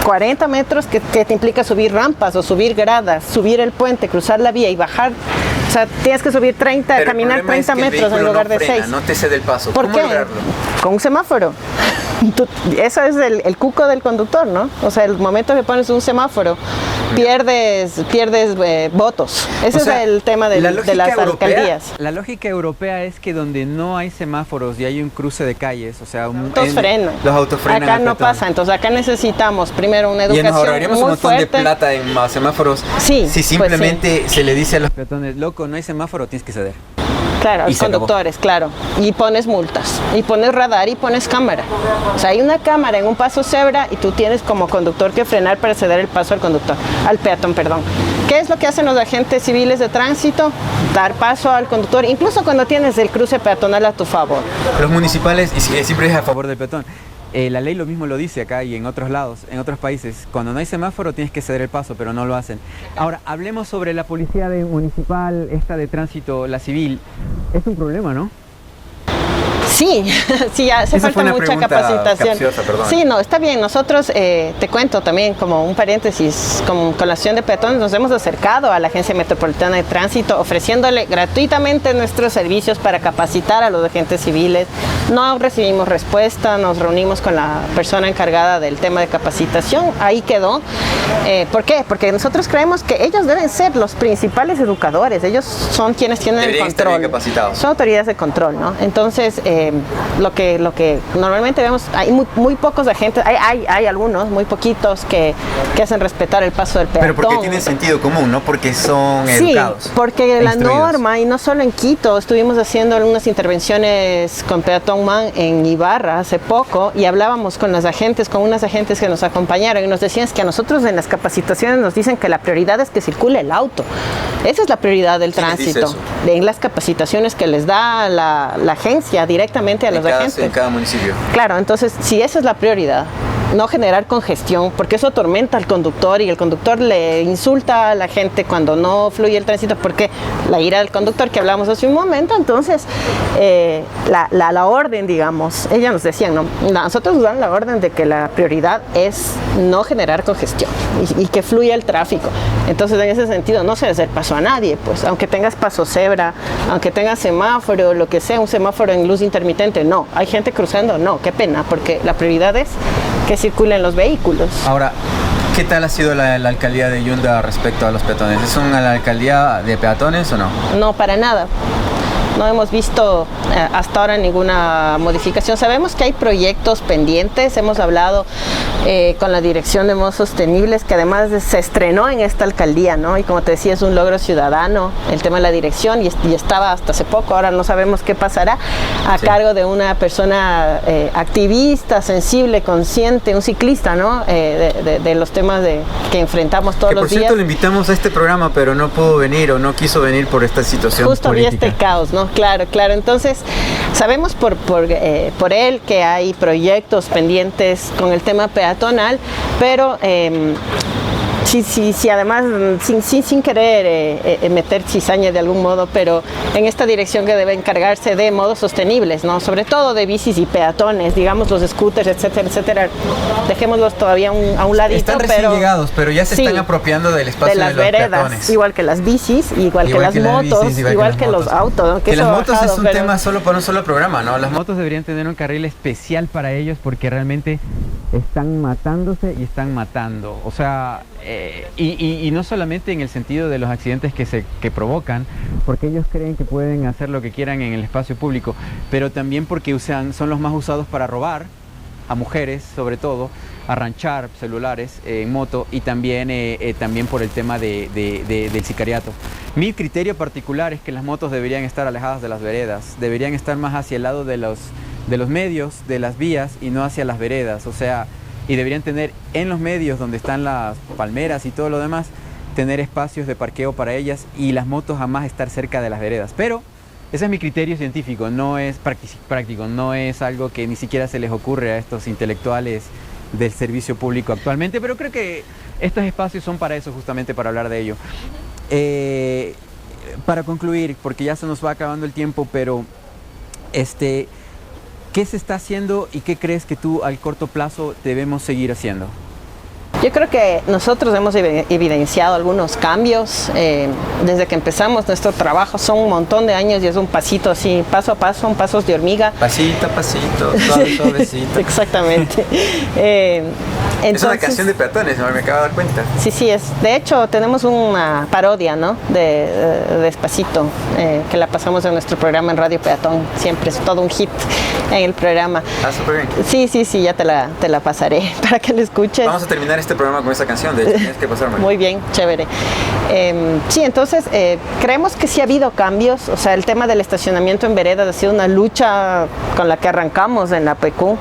Speaker 5: 40 metros que te implica subir rampas o subir gradas, subir el puente, cruzar la vía y bajar. O sea, tienes que subir 30,
Speaker 6: pero
Speaker 5: caminar 30 metros en lugar de 6.
Speaker 6: No te cede el paso.
Speaker 5: ¿Por qué?
Speaker 6: Lograrlo?
Speaker 5: Con un semáforo. Eso es el cuco del conductor, ¿no? O sea, el momento que pones un semáforo, pierdes votos. Ese es el tema de las alcaldías.
Speaker 4: La lógica europea es que donde no hay semáforos y hay un cruce de calles, o sea,
Speaker 5: autos frenan.
Speaker 6: Los autos frenan.
Speaker 5: Acá no pasa, entonces acá necesitamos primero una educación
Speaker 6: y nos ahorraríamos
Speaker 5: muy
Speaker 6: un montón
Speaker 5: fuerte.
Speaker 6: de plata en semáforos.
Speaker 5: Sí,
Speaker 6: si simplemente se le dice a los
Speaker 4: peatones, loco, no hay semáforo, tienes que ceder.
Speaker 5: Claro, a los conductores, claro. Y pones multas, y pones radar y pones cámara. O sea, hay una cámara en un paso cebra y tú tienes como conductor que frenar para ceder el paso al peatón, perdón. ¿Qué es lo que hacen los agentes civiles de tránsito? Dar paso al conductor, incluso cuando tienes el cruce peatonal a tu favor.
Speaker 6: Los municipales siempre es a favor
Speaker 4: del peatón. La ley lo mismo lo dice acá y en otros lados, en otros países. Cuando no hay semáforo tienes que ceder el paso, pero no lo hacen. Ahora, hablemos sobre la policía municipal, esta de tránsito, la civil. Es un problema, ¿no?
Speaker 5: Sí, sí, hace falta mucha capacitación.
Speaker 6: Capciosa,
Speaker 5: sí, no, está bien. Nosotros, te cuento también como un paréntesis, con la Asociación de Peatones nos hemos acercado a la Agencia Metropolitana de Tránsito ofreciéndole gratuitamente nuestros servicios para capacitar a los agentes civiles. No recibimos respuesta, nos reunimos con la persona encargada del tema de capacitación, ahí quedó. ¿Por qué? Porque nosotros creemos que ellos deben ser los principales educadores, ellos son quienes tienen el control.
Speaker 6: Estar bien capacitados.
Speaker 5: Son autoridades de control, ¿no? Entonces, lo que normalmente vemos, hay muy pocos agentes, hay algunos, muy poquitos que hacen respetar el paso del peatón.
Speaker 6: Pero porque tienen sentido común, no porque son educados.
Speaker 5: Sí, porque la norma, y no solo en Quito, estuvimos haciendo algunas intervenciones con Peatón Man en Ibarra hace poco y hablábamos con unas agentes que nos acompañaron y nos decían que a nosotros en las capacitaciones nos dicen que la prioridad es que circule el auto. Esa es la prioridad del tránsito. En las capacitaciones que les da la agencia directamente a los agentes.
Speaker 6: En cada municipio.
Speaker 5: Claro, entonces, si esa es la prioridad, no generar congestión, porque eso atormenta al conductor y el conductor le insulta a la gente cuando no fluye el tránsito, porque la ira del conductor que hablamos hace un momento, entonces la orden, digamos, ellas nos decían, no, nosotros nos dan la orden de que la prioridad es no generar congestión y que fluya el tráfico. Entonces, en ese sentido, no se les da el paso a nadie, pues, aunque tengas paso cebra, aunque tengas semáforo, lo que sea, un semáforo en luz intermitente, no, hay gente cruzando, no, qué pena, porque la prioridad es que circulen los vehículos.
Speaker 6: Ahora, ¿qué tal ha sido la alcaldía de Yunda respecto a los peatones? ¿Es una alcaldía de peatones o no?
Speaker 5: No, para nada. No hemos visto hasta ahora ninguna modificación. Sabemos que hay proyectos pendientes, hemos hablado con la Dirección de Modos Sostenibles, que además se estrenó en esta alcaldía, ¿no? Y como te decía, es un logro ciudadano el tema de la dirección y estaba hasta hace poco, ahora no sabemos qué pasará, a cargo de una persona activista, sensible, consciente, un ciclista, ¿no? De los temas que enfrentamos todos los días.
Speaker 6: Por cierto, lo invitamos a este programa, pero no pudo venir o no quiso venir por esta situación
Speaker 5: justo
Speaker 6: política.
Speaker 5: Había este caos, ¿no? Claro. Entonces, sabemos por él que hay proyectos pendientes con el tema peatonal, pero sí, además, sin querer meter cizaña de algún modo, pero en esta dirección que debe encargarse de modos sostenibles, ¿no? Sobre todo de bicis y peatones, digamos los scooters, etcétera, dejémoslos todavía a un ladito.
Speaker 6: Están recién llegados, pero ya se están apropiando del espacio de
Speaker 5: las veredas, peatones. Igual que las bicis, igual que las motos, igual que los autos.
Speaker 6: Que las motos es un tema solo para un solo programa, ¿no?
Speaker 4: Las motos deberían tener un carril especial para ellos porque realmente están matándose y están matando. O sea, y no solamente en el sentido de los accidentes que provocan, porque ellos creen que pueden hacer lo que quieran en el espacio público, pero también porque son los más usados para robar a mujeres, sobre todo, arranchar celulares en moto y también por el tema del sicariato. Mi criterio particular es que las motos deberían estar alejadas de las veredas, deberían estar más hacia el lado de los medios, de las vías y no hacia las veredas. O sea, y deberían tener en los medios donde están las palmeras y todo lo demás, tener espacios de parqueo para ellas y las motos jamás estar cerca de las veredas. Pero ese es mi criterio científico, no es práctico, no es algo que ni siquiera se les ocurre a estos intelectuales del servicio público actualmente, pero creo que estos espacios son para eso, justamente para hablar de ello. Para concluir, porque ya se nos va acabando el tiempo, pero ¿qué se está haciendo y qué crees que tú al corto plazo debemos seguir haciendo?
Speaker 5: Yo creo que nosotros hemos evidenciado algunos cambios desde que empezamos nuestro trabajo. Son un montón de años y es un pasito así, paso a paso, son pasos de hormiga.
Speaker 6: Pasito a pasito, suave, suavecito.
Speaker 5: Exactamente.
Speaker 6: Es una canción de peatones, me acabo de dar cuenta.
Speaker 5: Sí, es. De hecho, tenemos una parodia, ¿no? De Despacito, que la pasamos en nuestro programa en Radio Peatón. Siempre es todo un hit en el programa.
Speaker 6: Ah, súper bien.
Speaker 5: Sí, ya te la pasaré para que la escuches.
Speaker 6: Vamos a terminar este programa con esa canción, de hecho, tienes que pasarme.
Speaker 5: Muy bien, chévere. Sí, entonces, creemos que sí ha habido cambios. O sea, el tema del estacionamiento en veredas ha sido una lucha con la que arrancamos en la PQ.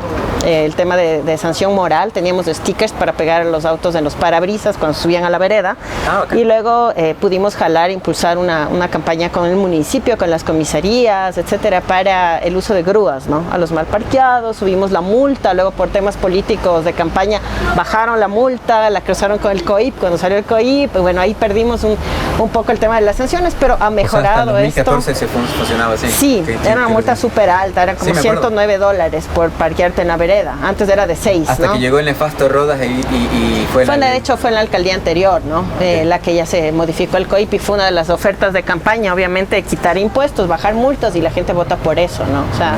Speaker 5: El tema de sanción moral, teníamos stickers para pegar los autos en los parabrisas cuando subían a la vereda. Okay. Y luego pudimos impulsar una campaña con el municipio, con las comisarías, etcétera, para el uso de grúas, ¿no? A los mal parqueados, subimos la multa, luego por temas políticos de campaña bajaron la multa, la cruzaron con el COIP, cuando salió el COIP, pues bueno, ahí perdimos un poco el tema de las sanciones, pero ha mejorado.
Speaker 6: O sea, hasta 2014 se funcionaba así.
Speaker 5: Sí, era una multa súper alta, era como $109 por parquearte en la vereda. Antes era de 6,
Speaker 6: hasta
Speaker 5: ¿no?
Speaker 6: que llegó el nefasto Rodas y
Speaker 5: de hecho fue en la alcaldía anterior, ¿no? La que ya se modificó el COIP y fue una de las ofertas de campaña, obviamente quitar impuestos, bajar multas y la gente vota por eso, ¿no? O sea,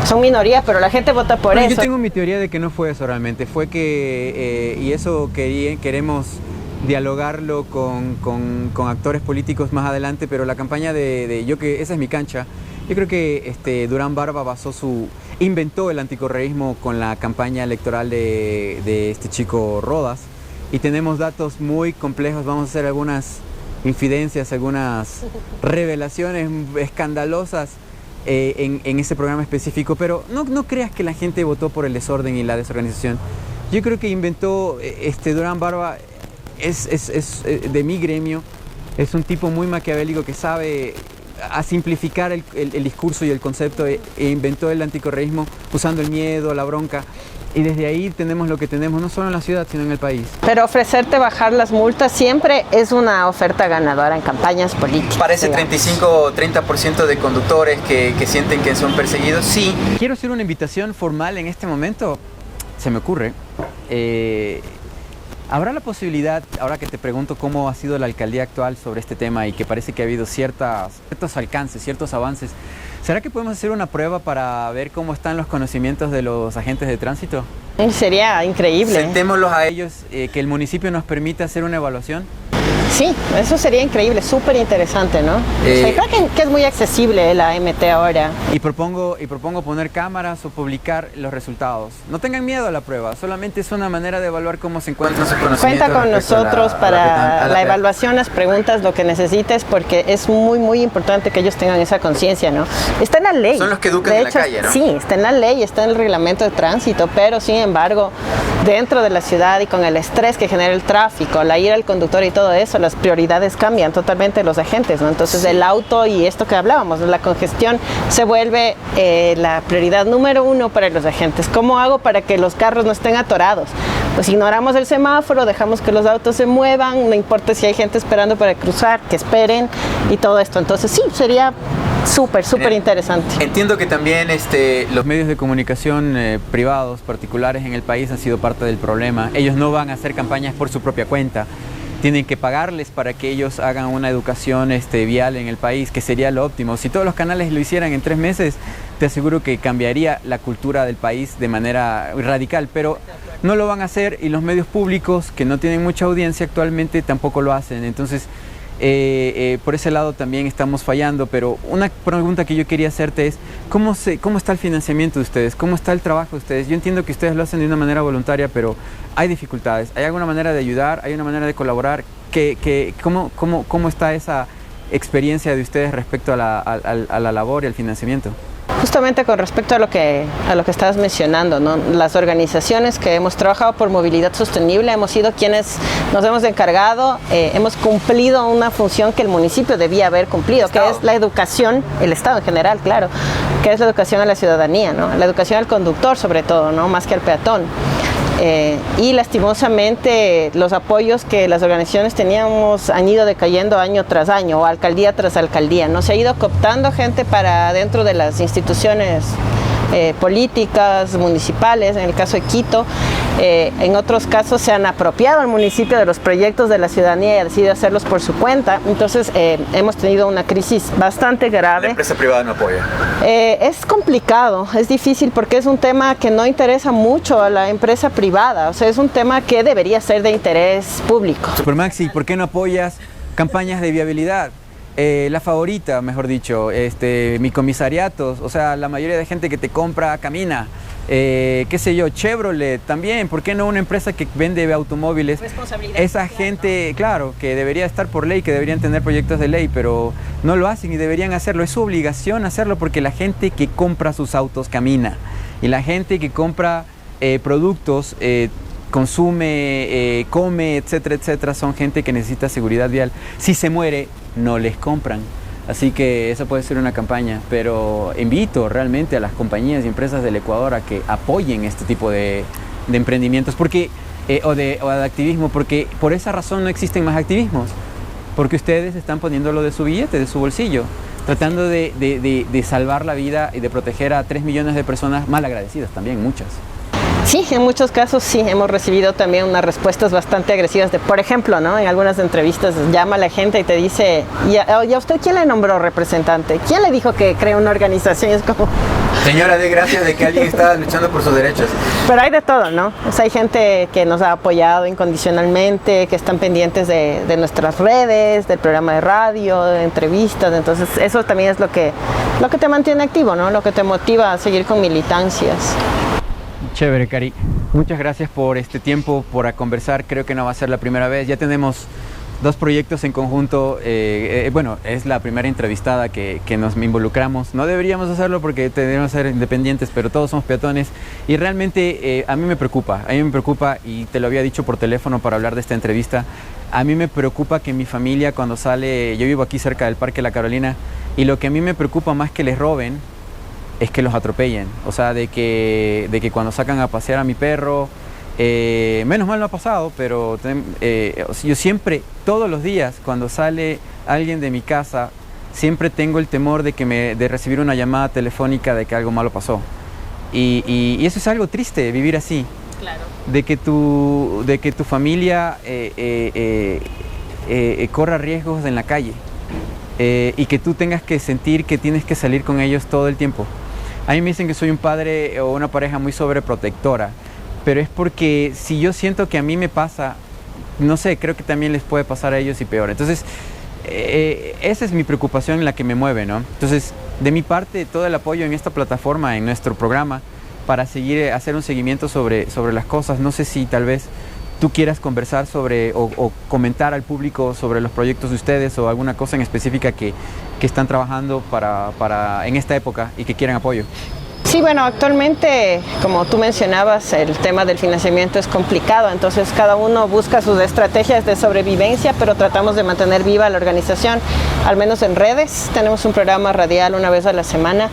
Speaker 5: son minorías, pero la gente vota por eso.
Speaker 4: Yo tengo mi teoría de que no fue eso realmente, fue que, y eso queremos dialogarlo con actores políticos más adelante, pero la campaña esa es mi cancha. Yo creo que Durán Barba inventó el anticorreísmo con la campaña electoral de este chico Rodas, y tenemos datos muy complejos. Vamos a hacer algunas infidencias, algunas revelaciones escandalosas en ese programa específico, pero no creas que la gente votó por el desorden y la desorganización. Yo creo que inventó Durán Barba, es de mi gremio, es un tipo muy maquiavélico que sabe a simplificar el discurso y el concepto, e inventó el anticorreísmo usando el miedo, la bronca, y desde ahí tenemos lo que tenemos, no solo en la ciudad, sino en el país.
Speaker 5: Pero ofrecerte bajar las multas siempre es una oferta ganadora en campañas políticas.
Speaker 6: Para ese 35-30% de conductores que sienten que son perseguidos, sí.
Speaker 4: Quiero hacer una invitación formal en este momento, se me ocurre. ¿Habrá la posibilidad, ahora que te pregunto cómo ha sido la alcaldía actual sobre este tema y que parece que ha habido ciertos alcances, ciertos avances, ¿será que podemos hacer una prueba para ver cómo están los conocimientos de los agentes de tránsito?
Speaker 5: Sería increíble.
Speaker 4: Sentémoslos a ellos, que el municipio nos permita hacer una evaluación.
Speaker 5: Sí, eso sería increíble, súper interesante, ¿no? O sea, creo que es muy accesible la AMT ahora.
Speaker 4: Y propongo poner cámaras o publicar los resultados. No tengan miedo a la prueba, solamente es una manera de evaluar cómo se encuentran sus conocimientos.
Speaker 5: Cuenta con nosotros para la evaluación, las preguntas, lo que necesites, porque es muy, muy importante que ellos tengan esa conciencia, ¿no? Está en la ley.
Speaker 6: Son los que educan en la calle, ¿no?
Speaker 5: Sí, está en la ley, está en el reglamento de tránsito, pero sin embargo, dentro de la ciudad y con el estrés que genera el tráfico, la ira al conductor y todo eso, las prioridades cambian totalmente los agentes, ¿no? Entonces el auto y esto que hablábamos, la congestión se vuelve la prioridad número 1 para los agentes. ¿Cómo hago para que los carros no estén atorados? Pues ignoramos el semáforo, dejamos que los autos se muevan, no importa si hay gente esperando para cruzar, que esperen y todo esto. Entonces sí, sería súper interesante.
Speaker 6: Entiendo que también
Speaker 4: los medios de comunicación privados, particulares en el país han sido parte del problema. Ellos no van a hacer campañas por su propia cuenta. Tienen que pagarles para que ellos hagan una educación vial en el país, que sería lo óptimo. Si todos los canales lo hicieran en 3 meses, te aseguro que cambiaría la cultura del país de manera radical, pero no lo van a hacer, y los medios públicos, que no tienen mucha audiencia actualmente, tampoco lo hacen. Entonces, por ese lado también estamos fallando, pero una pregunta que yo quería hacerte es, ¿cómo está el financiamiento de ustedes? ¿Cómo está el trabajo de ustedes? Yo entiendo que ustedes lo hacen de una manera voluntaria, pero hay dificultades. ¿Hay alguna manera de ayudar? ¿Hay una manera de colaborar? ¿Cómo está esa experiencia de ustedes respecto a la labor y al financiamiento?
Speaker 5: Justamente con respecto a lo que estabas mencionando, ¿no? Las organizaciones que hemos trabajado por movilidad sostenible hemos sido quienes nos hemos encargado, hemos cumplido una función que el municipio debía haber cumplido, que es la educación, el Estado en general, claro, que es la educación a la ciudadanía, ¿no? La educación al conductor sobre todo, ¿no? Más que al peatón. Y lastimosamente los apoyos que las organizaciones teníamos han ido decayendo año tras año o alcaldía tras alcaldía, ¿no? Se ha ido cooptando gente para dentro de las instituciones políticas, municipales, en el caso de Quito. En otros casos se han apropiado al municipio de los proyectos de la ciudadanía y ha decidido hacerlos por su cuenta. Entonces hemos tenido una crisis bastante grave.
Speaker 6: La empresa privada no apoya.
Speaker 5: Es complicado, es difícil porque es un tema que no interesa mucho a la empresa privada. O sea, es un tema que debería ser de interés público.
Speaker 4: Supermaxi, ¿por qué no apoyas campañas de viabilidad? La favorita, mejor dicho, mi comisariatos, o sea, la mayoría de gente que te compra camina. Qué sé yo, Chevrolet también, ¿por qué no una empresa que vende automóviles? Esa gente, claro, que debería estar por ley, que deberían tener proyectos de ley, pero no lo hacen y deberían hacerlo. Es su obligación hacerlo porque la gente que compra sus autos camina y la gente que compra productos consume, come, etcétera, etcétera, son gente que necesita seguridad vial. Si se muere, no les compran. Así que esa puede ser una campaña, pero invito realmente a las compañías y empresas del Ecuador a que apoyen este tipo de emprendimientos porque, o de activismo, porque por esa razón no existen más activismos, porque ustedes están poniéndolo de su billete, de su bolsillo, tratando de salvar la vida y de proteger a 3 millones de personas mal agradecidas también, muchas.
Speaker 5: Sí, en muchos casos sí, hemos recibido también unas respuestas bastante agresivas de, por ejemplo, ¿no? En algunas entrevistas llama a la gente y te dice, ¿y a usted quién le nombró representante? ¿Quién le dijo que crea una organización? Es como...
Speaker 6: Señora, dé gracias de que alguien está luchando por sus derechos.
Speaker 5: Pero hay de todo, ¿no? O sea, hay gente que nos ha apoyado incondicionalmente, que están pendientes de nuestras redes, del programa de radio, de entrevistas, entonces eso también es lo que te mantiene activo, ¿no? Lo que te motiva a seguir con militancias.
Speaker 4: Chévere, Cari. Muchas gracias por este tiempo, por conversar. Creo que no va a ser la primera vez. Ya tenemos 2 proyectos en conjunto. Bueno, es la primera entrevistada que nos involucramos. No deberíamos hacerlo porque deberíamos ser independientes, pero todos somos peatones. Y realmente a mí me preocupa, y te lo había dicho por teléfono para hablar de esta entrevista. A mí me preocupa que mi familia cuando sale, yo vivo aquí cerca del Parque La Carolina, y lo que a mí me preocupa más que les roben, es que los atropellen, o sea, de que cuando sacan a pasear a mi perro, menos mal no ha pasado, pero yo siempre, todos los días, cuando sale alguien de mi casa, siempre tengo el temor de recibir una llamada telefónica de que algo malo pasó. Y eso es algo triste, vivir así. Claro. De que tu familia corra riesgos en la calle y que tú tengas que sentir que tienes que salir con ellos todo el tiempo. A mí me dicen que soy un padre o una pareja muy sobreprotectora, pero es porque si yo siento que a mí me pasa, no sé, creo que también les puede pasar a ellos y peor. Entonces, esa es mi preocupación en la que me mueve, ¿no? Entonces, de mi parte, todo el apoyo en esta plataforma, en nuestro programa, para hacer un seguimiento sobre las cosas. No sé si tal vez tú quieras conversar sobre o comentar al público sobre los proyectos de ustedes o alguna cosa en específica que están trabajando en esta época y que quieran apoyo.
Speaker 5: Sí, bueno, actualmente, como tú mencionabas, el tema del financiamiento es complicado, entonces cada uno busca sus estrategias de sobrevivencia, pero tratamos de mantener viva la organización, al menos en redes. Tenemos un programa radial una vez a la semana,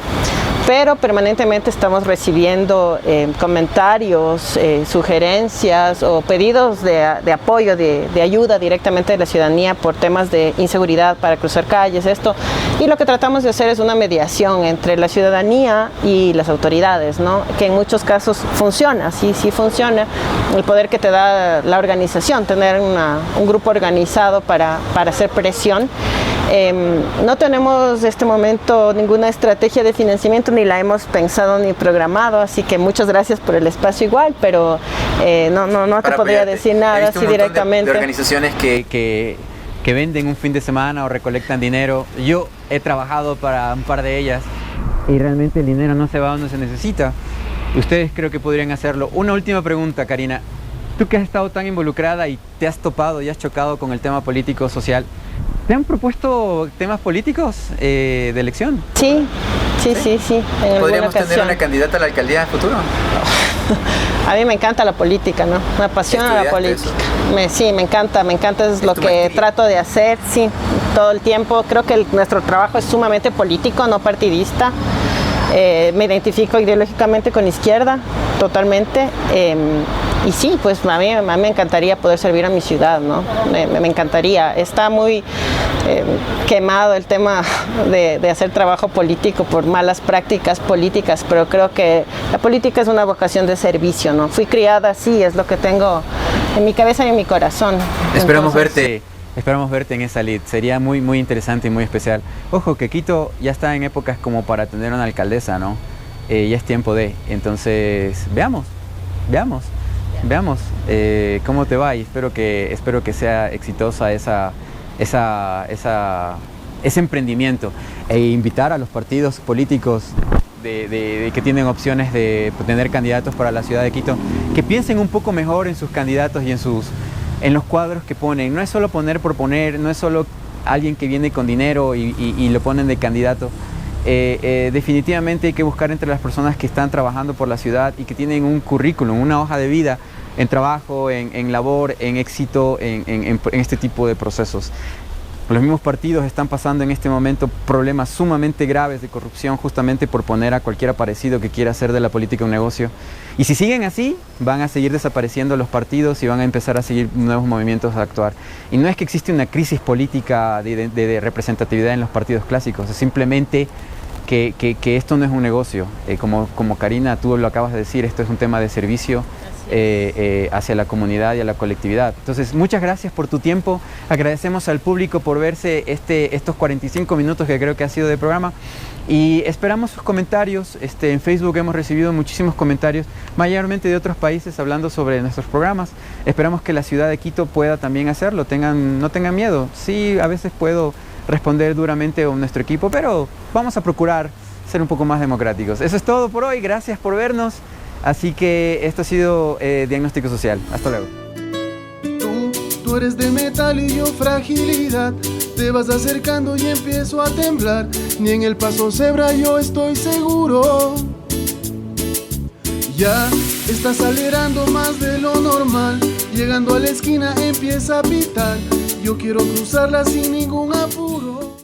Speaker 5: pero permanentemente estamos recibiendo comentarios, sugerencias o pedidos de apoyo, de ayuda directamente de la ciudadanía por temas de inseguridad para cruzar calles, esto. Y lo que tratamos de hacer es una mediación entre la ciudadanía y las autoridades, ¿no? Que en muchos casos funciona, sí funciona. El poder que te da la organización, tener un grupo organizado para hacer presión. No tenemos en este momento ninguna estrategia de financiamiento, ni la hemos pensado ni programado, así que muchas gracias por el espacio igual, pero no te podría decir nada así directamente.
Speaker 6: De organizaciones
Speaker 4: que venden un fin de semana o recolectan dinero. Yo he trabajado para un par de ellas y realmente el dinero no se va donde se necesita. Ustedes creo que podrían hacerlo. Una última pregunta, Karina. Tú que has estado tan involucrada y te has topado y has chocado con el tema político-social, ¿te han propuesto temas políticos de elección?
Speaker 5: Sí, Sí.
Speaker 6: ¿Podríamos tener una candidata a la alcaldía en el futuro?
Speaker 5: A mí me encanta la política, ¿no? Me apasiona la política. Sí, me encanta, es lo que trato de hacer, sí, todo el tiempo. Creo que nuestro trabajo es sumamente político, no partidista. Me identifico ideológicamente con la izquierda, totalmente. Y sí, pues a mí me encantaría poder servir a mi ciudad, ¿no? Me encantaría. Está muy quemado el tema de hacer trabajo político por malas prácticas políticas, pero creo que la política es una vocación de servicio, ¿no? Fui criada así, es lo que tengo en mi cabeza y en mi corazón.
Speaker 6: Esperamos verte.
Speaker 4: Esperamos verte en esa lid. Sería muy, muy interesante y muy especial. Ojo, que Quito ya está en épocas como para tener una alcaldesa, ¿no? Ya es tiempo de. Entonces, veamos cómo te va, y espero que sea exitosa ese emprendimiento, e invitar a los partidos políticos de que tienen opciones de tener candidatos para la ciudad de Quito, que piensen un poco mejor en sus candidatos y en los cuadros que ponen. No es solo poner por poner, no es solo alguien que viene con dinero y lo ponen de candidato. Definitivamente hay que buscar entre las personas que están trabajando por la ciudad y que tienen un currículum, una hoja de vida en trabajo, en labor, en éxito, en este tipo de procesos. Los mismos partidos están pasando en este momento problemas sumamente graves de corrupción, justamente por poner a cualquier aparecido que quiera hacer de la política un negocio. Y si siguen así, van a seguir desapareciendo los partidos y van a empezar a seguir nuevos movimientos a actuar. Y no es que existe una crisis política de representatividad en los partidos clásicos, es simplemente que esto no es un negocio. Como Karina, tú lo acabas de decir, esto es un tema de servicio hacia la comunidad y a la colectividad. Entonces, muchas gracias por tu tiempo. Agradecemos al público por verse estos 45 minutos que creo que ha sido de programa, y esperamos sus comentarios. En Facebook hemos recibido muchísimos comentarios, mayormente de otros países, hablando sobre nuestros programas. Esperamos que la ciudad de Quito pueda también hacerlo. No tengan miedo. Sí, a veces puedo responder duramente a nuestro equipo, pero vamos a procurar ser un poco más democráticos. Eso es todo por hoy. Gracias por vernos. Así que esto ha sido Diagnóstico Social. Hasta luego.
Speaker 7: Tú eres de metal y yo fragilidad. Te vas acercando y empiezo a temblar. Ni en el paso cebra yo estoy seguro. Ya estás acelerando más de lo normal. Llegando a la esquina empieza a pitar. Yo quiero cruzarla sin ningún apuro.